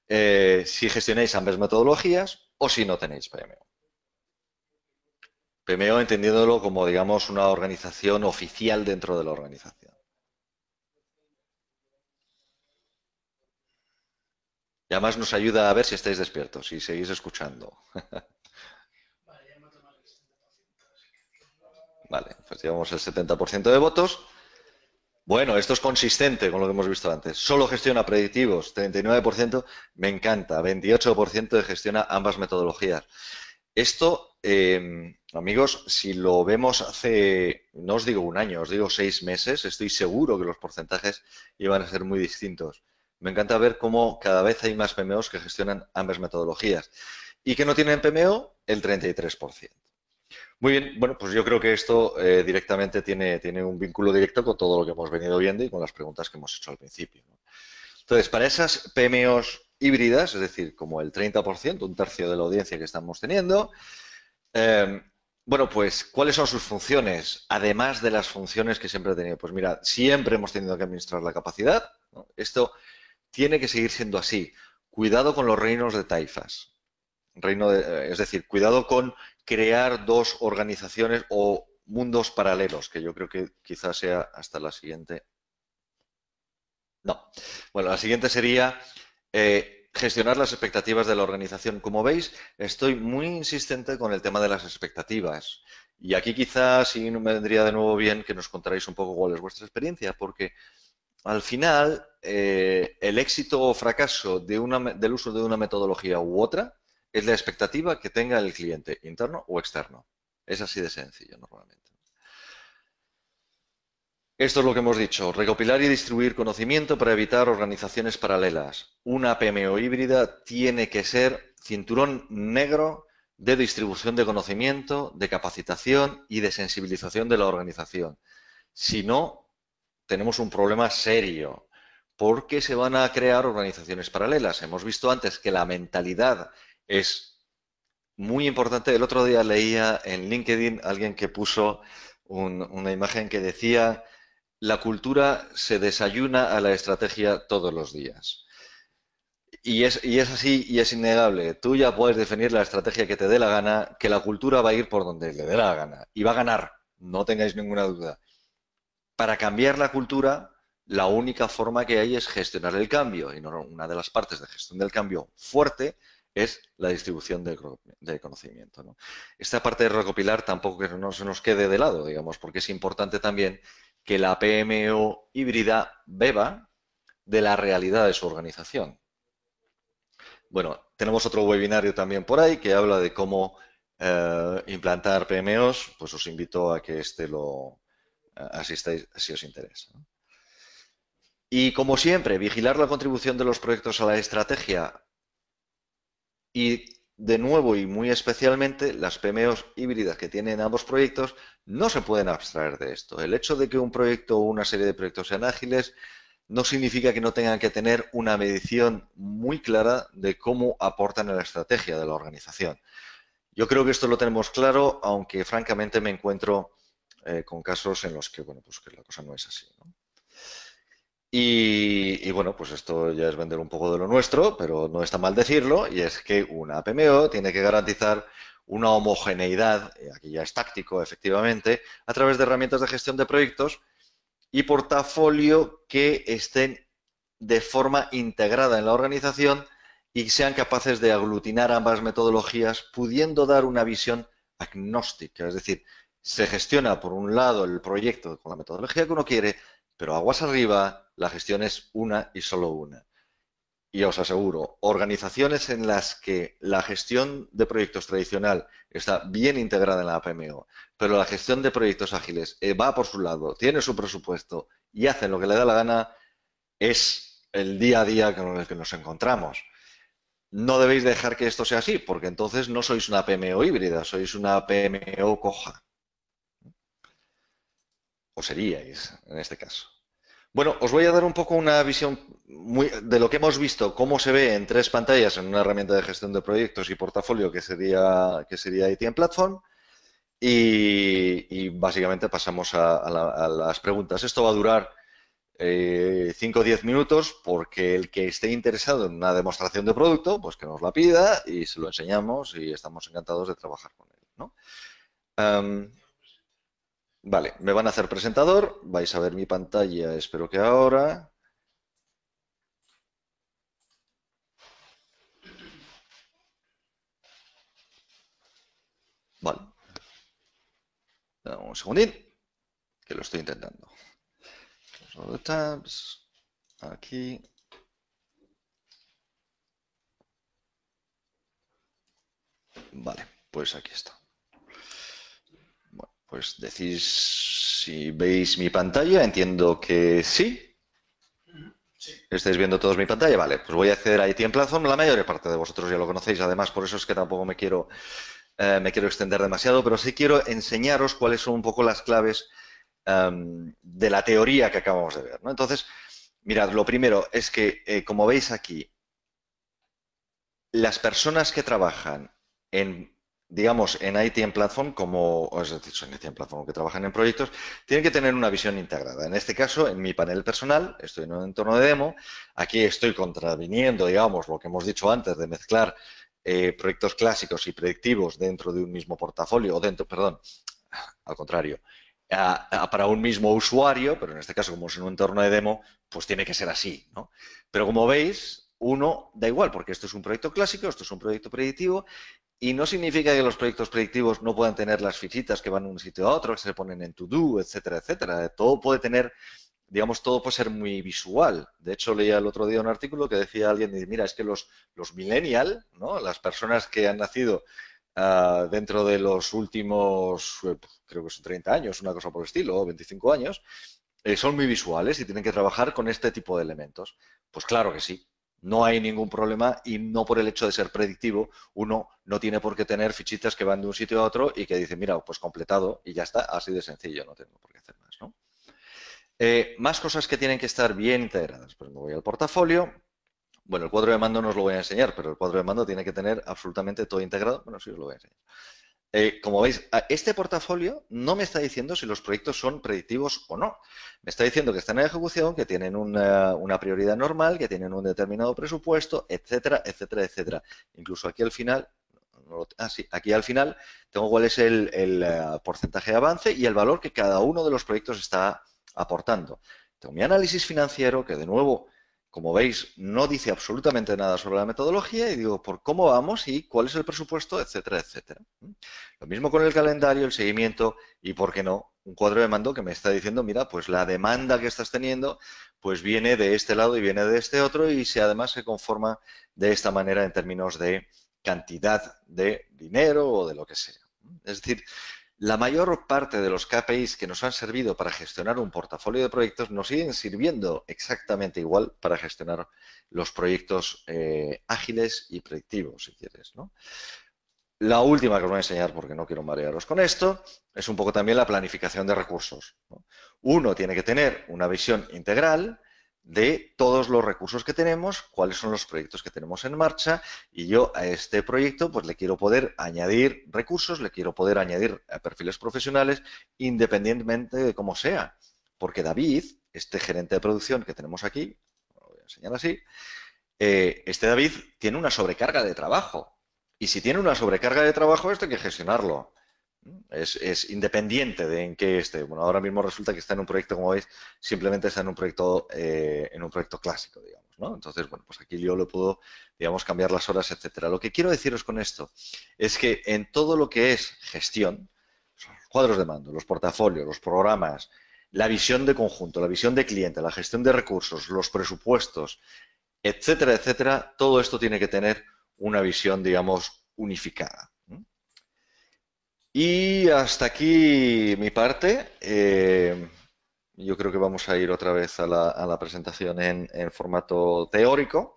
si gestionáis ambas metodologías o si no tenéis PMO. PMO entendiéndolo como, digamos, una organización oficial dentro de la organización. Y además nos ayuda a ver si estáis despiertos, si seguís escuchando. Vale, pues llevamos el 70% de votos. Bueno, esto es consistente con lo que hemos visto antes. Solo gestiona predictivos, 39%, me encanta. 28% de gestiona ambas metodologías. Esto, amigos, si lo vemos hace, no os digo un año, os digo 6 meses, estoy seguro que los porcentajes iban a ser muy distintos. Me encanta ver cómo cada vez hay más PMOs que gestionan ambas metodologías. Y que no tienen PMO, el 33%. Muy bien, bueno, pues yo creo que esto directamente tiene un vínculo directo con todo lo que hemos venido viendo y con las preguntas que hemos hecho al principio, ¿no? Entonces, para esas PMOs híbridas, es decir, como el 30%, un tercio de la audiencia que estamos teniendo, eh, bueno, pues, ¿cuáles son sus funciones? Además de las funciones que siempre he tenido. Pues mira, siempre hemos tenido que administrar la capacidad, ¿no? Esto tiene que seguir siendo así. Cuidado con los reinos de taifas. Es decir, cuidado con crear dos organizaciones o mundos paralelos, que yo creo que quizás sea hasta la siguiente. No. Bueno, la siguiente sería gestionar las expectativas de la organización. Como veis, estoy muy insistente con el tema de las expectativas. Y aquí quizás sí me vendría de nuevo bien que nos contarais un poco cuál es vuestra experiencia, porque al final el éxito o fracaso del uso de una metodología u otra es la expectativa que tenga el cliente, interno o externo. Es así de sencillo normalmente. Esto es lo que hemos dicho, recopilar y distribuir conocimiento para evitar organizaciones paralelas. Una PMO híbrida tiene que ser cinturón negro de distribución de conocimiento, de capacitación y de sensibilización de la organización. Si no, tenemos un problema serio, porque se van a crear organizaciones paralelas. Hemos visto antes que la mentalidad es muy importante. El otro día leía en LinkedIn alguien que puso una imagen que decía, la cultura se desayuna a la estrategia todos los días. Y es así y es innegable. Tú ya puedes definir la estrategia que te dé la gana, que la cultura va a ir por donde le dé la gana y va a ganar, no tengáis ninguna duda. Para cambiar la cultura, la única forma que hay es gestionar el cambio. Y una de las partes de gestión del cambio fuerte es la distribución de conocimiento, ¿no? Esta parte de recopilar tampoco que no se nos quede de lado, digamos, porque es importante también que la PMO híbrida beba de la realidad de su organización. Bueno, tenemos otro webinario también por ahí que habla de cómo implantar PMOs, pues os invito a que lo asistáis si os interesa, ¿no? Y como siempre, vigilar la contribución de los proyectos a la estrategia y de nuevo y muy especialmente las PMOs híbridas que tienen ambos proyectos no se pueden abstraer de esto. El hecho de que un proyecto o una serie de proyectos sean ágiles no significa que no tengan que tener una medición muy clara de cómo aportan a la estrategia de la organización. Yo creo que esto lo tenemos claro, aunque francamente me encuentro con casos en los que, bueno, pues que la cosa no es así, ¿no? Y bueno, pues esto ya es vender un poco de lo nuestro, pero no está mal decirlo, y es que una PMO tiene que garantizar una homogeneidad, aquí ya es táctico, efectivamente, a través de herramientas de gestión de proyectos y portafolio que estén de forma integrada en la organización y sean capaces de aglutinar ambas metodologías, pudiendo dar una visión agnóstica, es decir, se gestiona por un lado el proyecto con la metodología que uno quiere, pero aguas arriba la gestión es una y solo una. Y os aseguro, organizaciones en las que la gestión de proyectos tradicional está bien integrada en la PMO, pero la gestión de proyectos ágiles va por su lado, tiene su presupuesto y hacen lo que le da la gana, es el día a día con el que nos encontramos. No debéis dejar que esto sea así, porque entonces no sois una PMO híbrida, sois una PMO coja. O seríais, en este caso. Bueno, os voy a dar un poco una visión de lo que hemos visto, cómo se ve en tres pantallas en una herramienta de gestión de proyectos y portafolio que sería ITM Platform. Y básicamente pasamos a las preguntas. Esto va a durar 5 o 10 minutos porque el que esté interesado en una demostración de producto, pues que nos la pida y se lo enseñamos y estamos encantados de trabajar con él, ¿no? Um, vale, me van a hacer presentador, vais a ver mi pantalla, espero que ahora. Vale, un segundín, que lo estoy intentando. Tabs, aquí. Vale, pues aquí está. Bueno, pues decís si veis mi pantalla, entiendo que sí. ¿Estáis viendo todos mi pantalla? Vale, pues voy a acceder a ITM Platform. La mayor parte de vosotros ya lo conocéis, además, por eso es que tampoco me quiero extender demasiado, pero sí quiero enseñaros cuáles son un poco las claves de la teoría que acabamos de ver, ¿no? Entonces, mirad, lo primero es que, como veis aquí, las personas que trabajan digamos, en ITM Platform, es decir, en ITM Platform, que trabajan en proyectos, tienen que tener una visión integrada. En este caso, en mi panel personal, estoy en un entorno de demo, aquí estoy contraviniendo, digamos, lo que hemos dicho antes de mezclar proyectos clásicos y predictivos dentro de un mismo portafolio, perdón, al contrario, para un mismo usuario, pero en este caso, como es en un entorno de demo, pues tiene que ser así, ¿no? Pero como veis, uno da igual, porque esto es un proyecto clásico, esto es un proyecto predictivo, y no significa que los proyectos predictivos no puedan tener las fichitas que van de un sitio a otro, que se ponen en to-do, etcétera, etcétera. Todo puede tener, digamos, todo puede ser muy visual. De hecho, leía el otro día un artículo que decía alguien, mira, es que los millennial, ¿no? Las personas que han nacido dentro de los últimos, creo que son 30 años, una cosa por el estilo, o 25 años, son muy visuales y tienen que trabajar con este tipo de elementos. Pues claro que sí, no hay ningún problema y no por el hecho de ser predictivo, uno no tiene por qué tener fichitas que van de un sitio a otro y que dicen, mira, pues completado y ya está, así de sencillo, no tengo por qué hacer más, ¿no? Más cosas que tienen que estar bien integradas. Pues me voy al portafolio. Bueno, el cuadro de mando no os lo voy a enseñar, pero el cuadro de mando tiene que tener absolutamente todo integrado. Bueno, sí os lo voy a enseñar. Como veis, este portafolio no me está diciendo si los proyectos son predictivos o no. Me está diciendo que están en ejecución, que tienen una prioridad normal, que tienen un determinado presupuesto, etcétera, etcétera, etcétera. Incluso aquí al final, sí, aquí al final tengo cuál es el porcentaje de avance y el valor que cada uno de los proyectos está aportando. Tengo mi análisis financiero, que de nuevo, como veis, no dice absolutamente nada sobre la metodología y digo por cómo vamos y cuál es el presupuesto, etcétera, etcétera. Lo mismo con el calendario, el seguimiento y, ¿por qué no? Un cuadro de mando que me está diciendo, mira, pues la demanda que estás teniendo, pues viene de este lado y viene de este otro y si además se conforma de esta manera en términos de cantidad de dinero o de lo que sea. Es decir, la mayor parte de los KPIs que nos han servido para gestionar un portafolio de proyectos nos siguen sirviendo exactamente igual para gestionar los proyectos ágiles y predictivos, si quieres, ¿no? La última que os voy a enseñar, porque no quiero marearos con esto, es un poco también la planificación de recursos, ¿no? Uno tiene que tener una visión integral de todos los recursos que tenemos, cuáles son los proyectos que tenemos en marcha y yo a este proyecto pues le quiero poder añadir recursos, le quiero poder añadir perfiles profesionales independientemente de cómo sea. Porque David, este gerente de producción que tenemos aquí, lo voy a enseñar así, este David tiene una sobrecarga de trabajo. Y si tiene una sobrecarga de trabajo, esto hay que gestionarlo. Es independiente de en qué esté. Bueno, ahora mismo resulta que está en un proyecto, como veis, simplemente está en un proyecto clásico, digamos, ¿no? Entonces, bueno, pues aquí yo le puedo, digamos, cambiar las horas, etcétera. Lo que quiero deciros con esto es que en todo lo que es gestión, los cuadros de mando, los portafolios, los programas, la visión de conjunto, la visión de cliente, la gestión de recursos, los presupuestos, etcétera, etcétera, todo esto tiene que tener una visión, digamos, unificada. Y hasta aquí mi parte. Yo creo que vamos a ir otra vez a la presentación en formato teórico.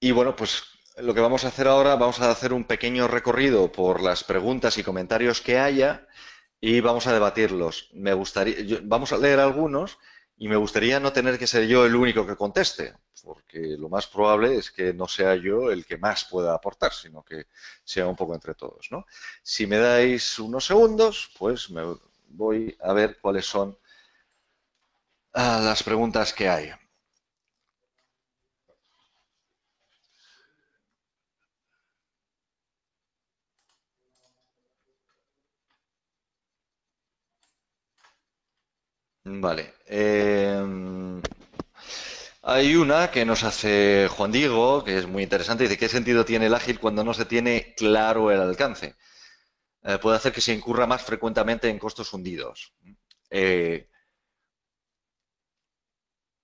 Y bueno, pues lo que vamos a hacer ahora, vamos a hacer un pequeño recorrido por las preguntas y comentarios que haya y vamos a debatirlos. Vamos a leer algunos y me gustaría no tener que ser yo el único que conteste, porque lo más probable es que no sea yo el que más pueda aportar, sino que sea un poco entre todos, ¿no? Si me dais unos segundos, pues me voy a ver cuáles son las preguntas que hay. Vale. Hay una que nos hace Juan Diego, que es muy interesante. Dice, ¿qué sentido tiene el ágil cuando no se tiene claro el alcance? Puede hacer que se incurra más frecuentemente en costos hundidos. Eh,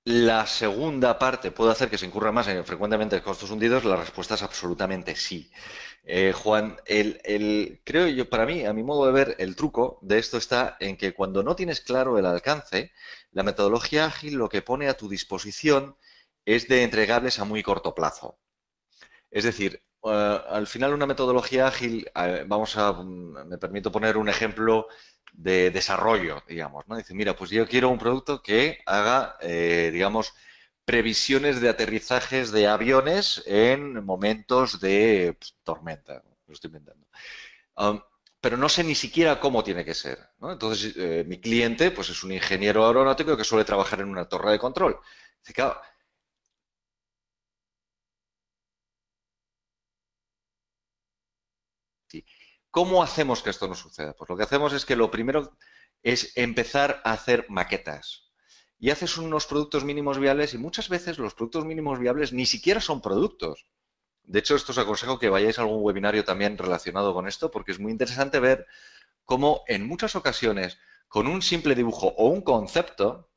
la segunda parte puede hacer que se incurra más frecuentemente en costos hundidos. La respuesta es absolutamente sí. Juan, creo yo, para mí, a mi modo de ver, el truco de esto está en que cuando no tienes claro el alcance, la metodología ágil lo que pone a tu disposición es de entregables a muy corto plazo. Es decir, al final una metodología ágil, me permito poner un ejemplo de desarrollo, digamos, ¿no? Dice, mira, pues yo quiero un producto que haga, digamos, previsiones de aterrizajes de aviones en momentos de tormenta, lo estoy inventando. Um, pero no sé ni siquiera cómo tiene que ser, ¿no? Entonces, mi cliente, pues es un ingeniero aeronáutico que suele trabajar en una torre de control. Dice, claro, sí. ¿Cómo hacemos que esto no suceda? Pues lo que hacemos es que lo primero es empezar a hacer maquetas. Y haces unos productos mínimos viables y muchas veces los productos mínimos viables ni siquiera son productos. De hecho, esto os aconsejo que vayáis a algún webinario también relacionado con esto, porque es muy interesante ver cómo en muchas ocasiones, con un simple dibujo o un concepto,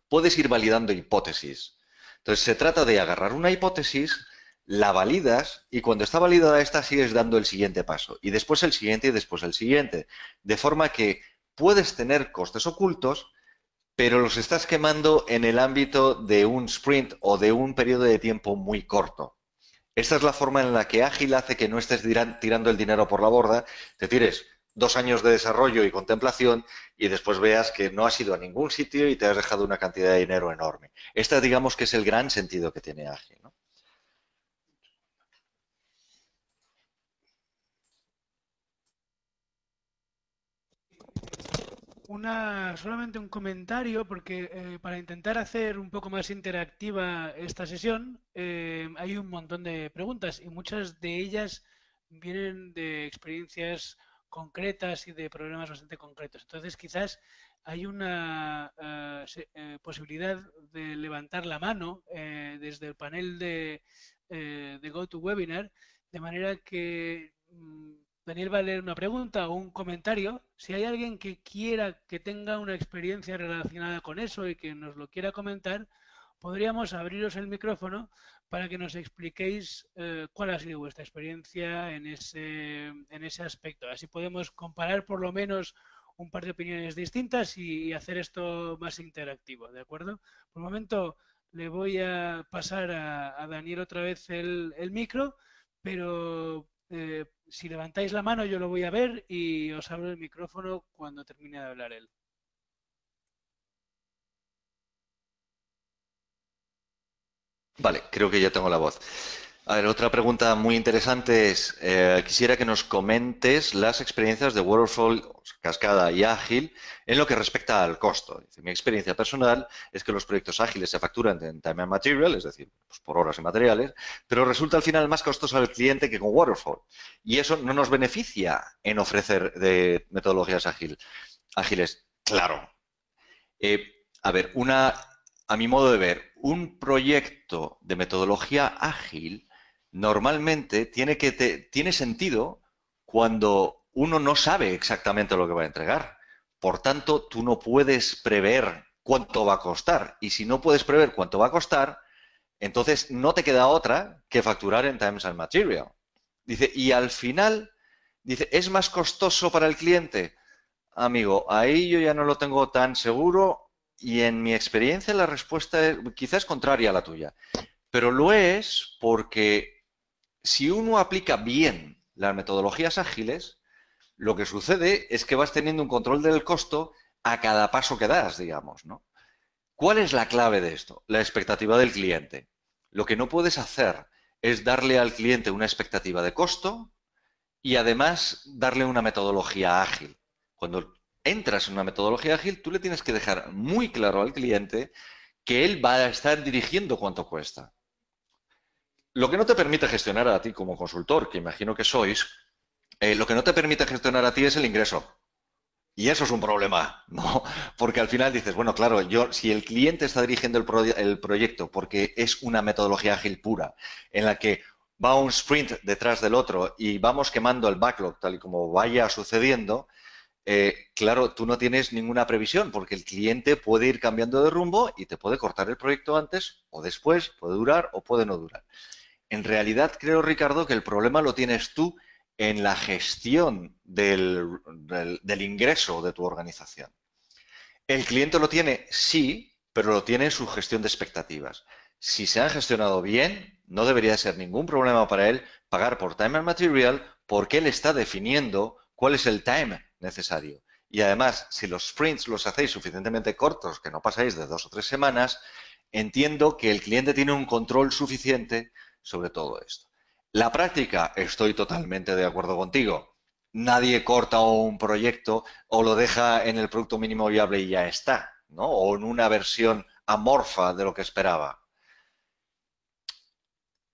puedes ir validando hipótesis. Entonces, se trata de agarrar una hipótesis, la validas y cuando está validada esta sigues dando el siguiente paso y después el siguiente y después el siguiente. De forma que puedes tener costes ocultos, pero los estás quemando en el ámbito de un sprint o de un periodo de tiempo muy corto. Esta es la forma en la que Ágil hace que no estés tirando el dinero por la borda, te tires 2 años de desarrollo y contemplación y después veas que no has ido a ningún sitio y te has dejado una cantidad de dinero enorme. Este, digamos que es el gran sentido que tiene ágil, ¿no? Solamente un comentario, porque para intentar hacer un poco más interactiva esta sesión, hay un montón de preguntas y muchas de ellas vienen de experiencias concretas y de problemas bastante concretos. Entonces, quizás hay una posibilidad de levantar la mano desde el panel de GoToWebinar, de manera que Daniel va a leer una pregunta o un comentario. Si hay alguien que quiera que tenga una experiencia relacionada con eso y que nos lo quiera comentar, podríamos abriros el micrófono para que nos expliquéis cuál ha sido vuestra experiencia en ese aspecto. Así podemos comparar por lo menos un par de opiniones distintas y hacer esto más interactivo, ¿de acuerdo? Por el momento le voy a pasar a Daniel otra vez el micro, pero si levantáis la mano yo lo voy a ver y os abro el micrófono cuando termine de hablar él. Vale, creo que ya tengo la voz. A ver, otra pregunta muy interesante es, quisiera que nos comentes las experiencias de Waterfall, Cascada y Ágil en lo que respecta al costo. Dice, mi experiencia personal es que los proyectos ágiles se facturan en time and material, es decir, pues por horas y materiales, pero resulta al final más costoso al cliente que con Waterfall. Y eso no nos beneficia en ofrecer de metodologías ágiles. Claro, a ver, a mi modo de ver, un proyecto de metodología ágil normalmente tiene sentido cuando uno no sabe exactamente lo que va a entregar. Por tanto, tú no puedes prever cuánto va a costar. Y si no puedes prever cuánto va a costar, entonces no te queda otra que facturar en Times and Material. Dice, y al final, dice, ¿es más costoso para el cliente? Amigo, ahí yo ya no lo tengo tan seguro y en mi experiencia la respuesta quizás es contraria a la tuya, pero lo es porque si uno aplica bien las metodologías ágiles, lo que sucede es que vas teniendo un control del costo a cada paso que das, digamos, ¿no? ¿Cuál es la clave de esto? La expectativa del cliente. Lo que no puedes hacer es darle al cliente una expectativa de costo y además darle una metodología ágil. Cuando entras en una metodología ágil, tú le tienes que dejar muy claro al cliente que él va a estar dirigiendo cuánto cuesta. Lo que no te permite gestionar a ti como consultor, que imagino que sois, lo que no te permite gestionar a ti es el ingreso. Y eso es un problema, ¿no? Porque al final dices, bueno, claro, si el cliente está dirigiendo el proyecto porque es una metodología ágil pura, en la que va un sprint detrás del otro y vamos quemando el backlog tal y como vaya sucediendo, claro, tú no tienes ninguna previsión porque el cliente puede ir cambiando de rumbo y te puede cortar el proyecto antes o después, puede durar o puede no durar. En realidad, creo, Ricardo, que el problema lo tienes tú en la gestión del ingreso de tu organización. El cliente lo tiene, sí, pero lo tiene en su gestión de expectativas. Si se han gestionado bien, no debería ser ningún problema para él pagar por time and material porque él está definiendo cuál es el time necesario. Y además, si los sprints los hacéis suficientemente cortos, que no pasáis de 2 o 3 semanas, entiendo que el cliente tiene un control suficiente sobre todo esto. La práctica, estoy totalmente de acuerdo contigo. Nadie corta un proyecto o lo deja en el producto mínimo viable y ya está, ¿no? O en una versión amorfa de lo que esperaba.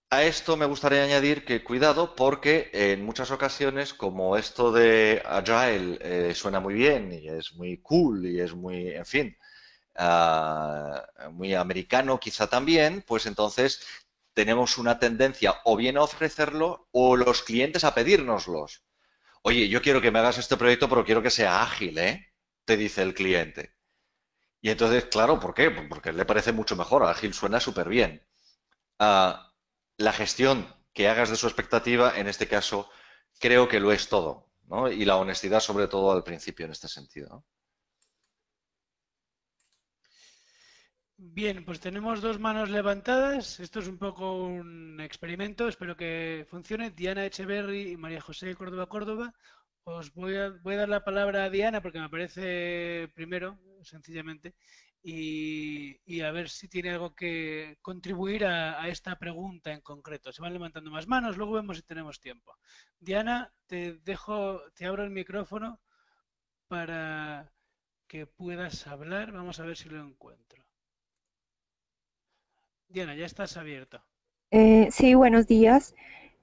A esto me gustaría añadir que cuidado porque en muchas ocasiones, como esto de Agile suena muy bien y es muy cool y es muy, en fin, muy americano quizá también, pues entonces tenemos una tendencia o bien a ofrecerlo o los clientes a pedírnoslos. Oye, yo quiero que me hagas este proyecto, pero quiero que sea ágil, ¿eh? Te dice el cliente. Y entonces, claro, ¿por qué? Pues porque le parece mucho mejor. Ágil suena súper bien. Ah, la gestión que hagas de su expectativa, en este caso, creo que lo es todo, ¿no? Y la honestidad, sobre todo al principio, en este sentido, ¿no? Bien, pues tenemos dos manos levantadas. Esto es un poco un experimento. Espero que funcione. Diana Echeverry y María José Córdoba Córdoba. voy a dar la palabra a Diana porque me aparece primero, sencillamente, y a ver si tiene algo que contribuir a esta pregunta en concreto. Se van levantando más manos, luego vemos si tenemos tiempo. Diana, te abro el micrófono para que puedas hablar. Vamos a ver si lo encuentro. Diana, ya estás abierto. Sí, buenos días.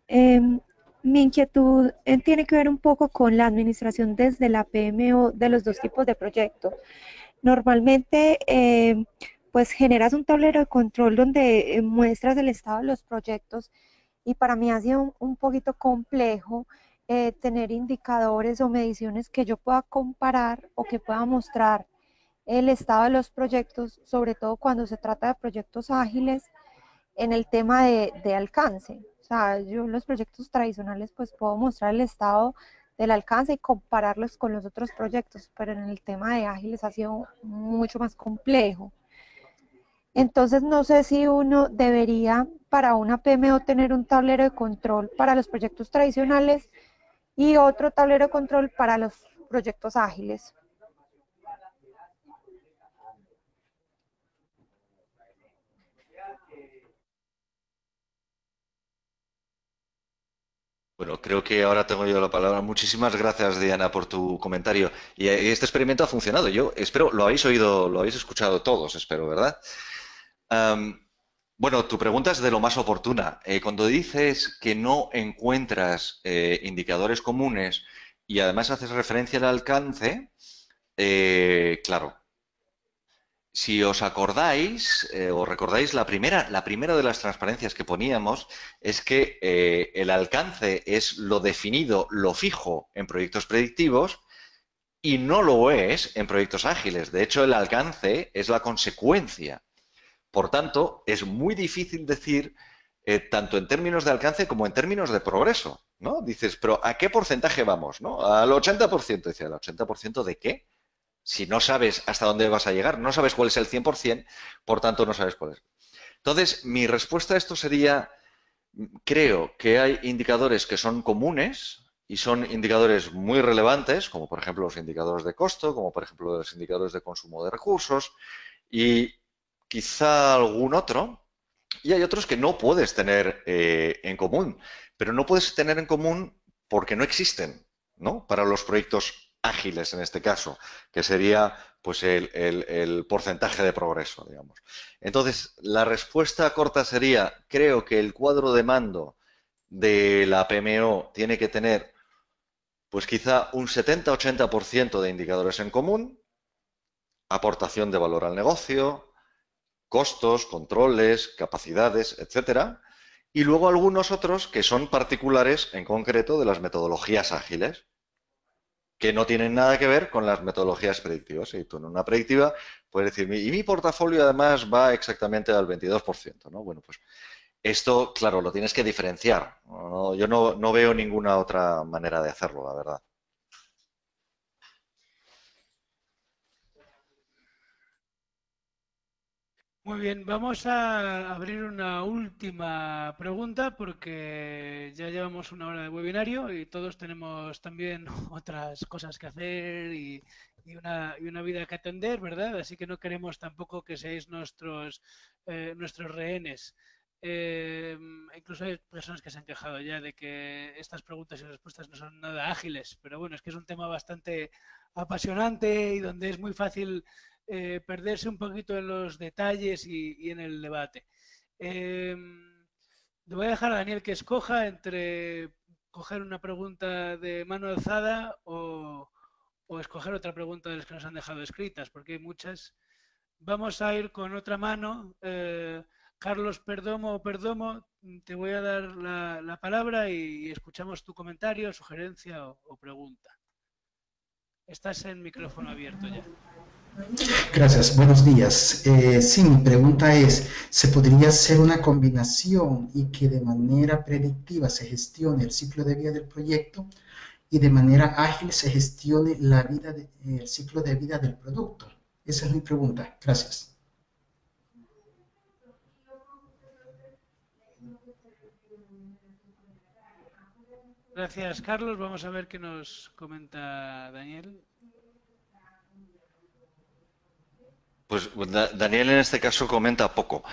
Em, Mi inquietud tiene que ver un poco con la administración desde la PMO de los dos tipos de proyectos. Normalmente, pues generas un tablero de control donde muestras el estado de los proyectos y para mí ha sido un poquito complejo tener indicadores o mediciones que yo pueda comparar o que pueda mostrar el estado de los proyectos, sobre todo cuando se trata de proyectos ágiles en el tema de alcance. O sea, yo en los proyectos tradicionales pues puedo mostrar el estado del alcance y compararlos con los otros proyectos, pero en el tema de ágiles ha sido mucho más complejo. Entonces, no sé si uno debería para una PMO tener un tablero de control para los proyectos tradicionales y otro tablero de control para los proyectos ágiles. Bueno, creo que ahora tengo yo la palabra. Muchísimas gracias, Diana, por tu comentario. Y este experimento ha funcionado. Yo espero, lo habéis oído, lo habéis escuchado todos, espero, ¿verdad? Am, bueno, tu pregunta es de lo más oportuna. Cuando dices que no encuentras indicadores comunes y además haces referencia al alcance, claro, si os acordáis o recordáis la primera de las transparencias que poníamos es que el alcance es lo definido, lo fijo en proyectos predictivos y no lo es en proyectos ágiles. De hecho, el alcance es la consecuencia. Por tanto, es muy difícil decir tanto en términos de alcance como en términos de progreso, ¿no? Dices, pero ¿a qué porcentaje vamos, no? Al 80%. Dice, ¿al 80% de qué? Si no sabes hasta dónde vas a llegar, no sabes cuál es el 100%, por tanto no sabes cuál es. Entonces, mi respuesta a esto sería, creo que hay indicadores que son comunes y son indicadores muy relevantes, como por ejemplo los indicadores de costo, como por ejemplo los indicadores de consumo de recursos y quizá algún otro. Y hay otros que no puedes tener en común, pero no puedes tener en común porque no existen, ¿no? Para los proyectos ágiles en este caso, que sería pues el porcentaje de progreso, digamos. Entonces, la respuesta corta sería, creo que el cuadro de mando de la PMO tiene que tener pues quizá un 70-80% de indicadores en común, aportación de valor al negocio, costos, controles, capacidades, etcétera, y luego algunos otros que son particulares en concreto de las metodologías ágiles, que no tienen nada que ver con las metodologías predictivas. Y tú en una predictiva puedes decir, y mi portafolio además va exactamente al 22%, ¿no? Bueno, pues esto, claro, lo tienes que diferenciar. Yo no veo ninguna otra manera de hacerlo, la verdad. Muy bien, vamos a abrir una última pregunta porque ya llevamos una hora de webinario y todos tenemos también otras cosas que hacer y una vida que atender, ¿verdad? Así que no queremos tampoco que seáis nuestros rehenes. Eh, Incluso hay personas que se han quejado ya de que estas preguntas y respuestas no son nada ágiles, pero bueno, es que es un tema bastante apasionante y donde es muy fácil perderse un poquito en los detalles y en el debate. Eh, Le voy a dejar a Daniel que escoja entre coger una pregunta de mano alzada o escoger otra pregunta de las que nos han dejado escritas, porque hay muchas. Vamos a ir con otra mano. Carlos Perdomo o Perdomo, te voy a dar la palabra y escuchamos tu comentario, sugerencia o pregunta. Estás en micrófono abierto ya. Gracias, buenos días. Sí, mi pregunta es, ¿se podría hacer una combinación y que de manera predictiva se gestione el ciclo de vida del proyecto y de manera ágil se gestione el ciclo de vida del producto? Esa es mi pregunta. Gracias. Gracias, Carlos. Vamos a ver qué nos comenta Daniel. Pues Daniel en este caso comenta poco,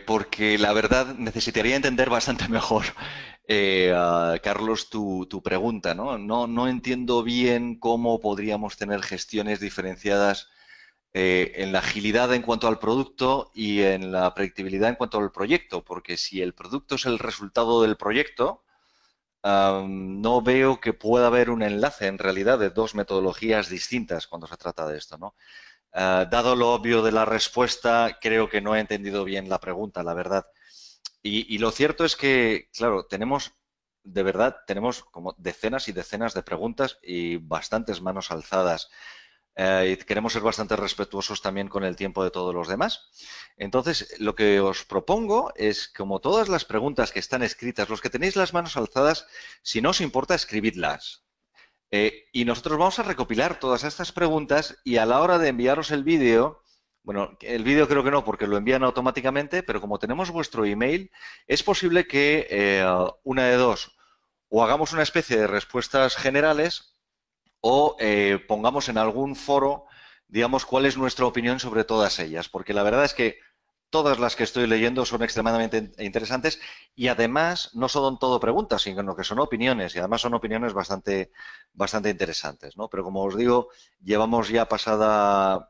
porque la verdad necesitaría entender bastante mejor, Carlos, tu pregunta, ¿no? No entiendo bien cómo podríamos tener gestiones diferenciadas en la agilidad en cuanto al producto y en la predictibilidad en cuanto al proyecto, porque si el producto es el resultado del proyecto, no veo que pueda haber un enlace en realidad de dos metodologías distintas cuando se trata de esto, ¿no? Dado lo obvio de la respuesta, creo que no he entendido bien la pregunta, la verdad. Y lo cierto es que, claro, de verdad, tenemos como decenas y decenas de preguntas y bastantes manos alzadas. Y queremos ser bastante respetuosos también con el tiempo de todos los demás. Entonces, lo que os propongo es, como todas las preguntas que están escritas, los que tenéis las manos alzadas, si no os importa, escribidlas. Y nosotros vamos a recopilar todas estas preguntas y a la hora de enviaros el vídeo, bueno, el vídeo creo que no porque lo envían automáticamente, pero como tenemos vuestro email, es posible que una de dos, o hagamos una especie de respuestas generales o pongamos en algún foro, digamos, cuál es nuestra opinión sobre todas ellas, porque la verdad es que todas las que estoy leyendo son extremadamente interesantes y además no son todo preguntas, sino que son opiniones y además son opiniones bastante interesantes, ¿no? Pero como os digo, llevamos ya pasada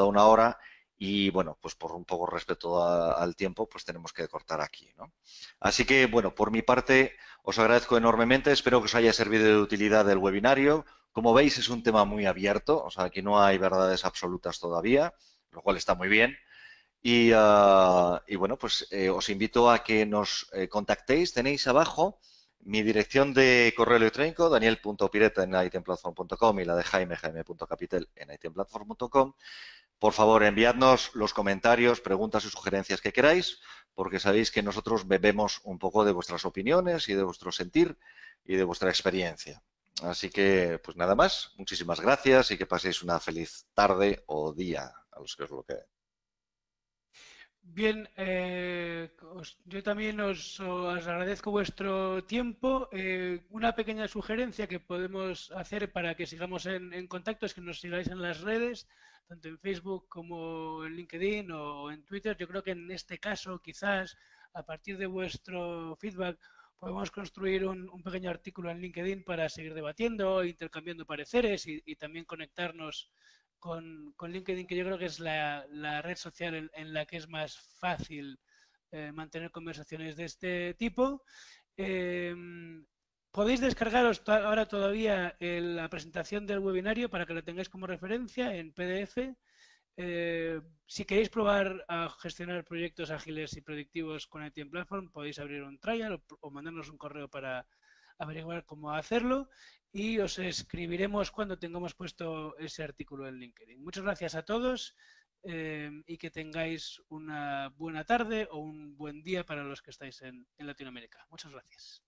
una hora y bueno, pues por un poco respeto al tiempo, pues tenemos que cortar aquí, ¿no? Así que bueno, por mi parte os agradezco enormemente, espero que os haya servido de utilidad el webinario. Como veis es un tema muy abierto, o sea, aquí no hay verdades absolutas todavía, lo cual está muy bien. Y bueno, pues os invito a que nos contactéis. Tenéis abajo mi dirección de correo electrónico, daniel.pireta en itemplатform.com y la de jaime.capitel en itemplatform.com. Por favor, enviadnos los comentarios, preguntas y sugerencias que queráis, porque sabéis que nosotros bebemos un poco de vuestras opiniones y de vuestro sentir y de vuestra experiencia. Así que, pues nada más, muchísimas gracias y que paséis una feliz tarde o día a los que os lo queden. Bien, yo también os agradezco vuestro tiempo. Una pequeña sugerencia que podemos hacer para que sigamos en contacto es que nos sigáis en las redes, tanto en Facebook como en LinkedIn o en Twitter. Yo creo que en este caso, quizás, a partir de vuestro feedback, podemos construir un pequeño artículo en LinkedIn para seguir debatiendo, intercambiando pareceres y también conectarnos con LinkedIn, que yo creo que es la red social en la que es más fácil mantener conversaciones de este tipo. Eh, Podéis descargaros ahora todavía la presentación del webinario para que lo tengáis como referencia en PDF. Si queréis probar a gestionar proyectos ágiles y predictivos con ITM Platform, podéis abrir un trial o mandarnos un correo para averiguar cómo hacerlo y os escribiremos cuando tengamos puesto ese artículo en LinkedIn. Muchas gracias a todos y que tengáis una buena tarde o un buen día para los que estáis en Latinoamérica. Muchas gracias.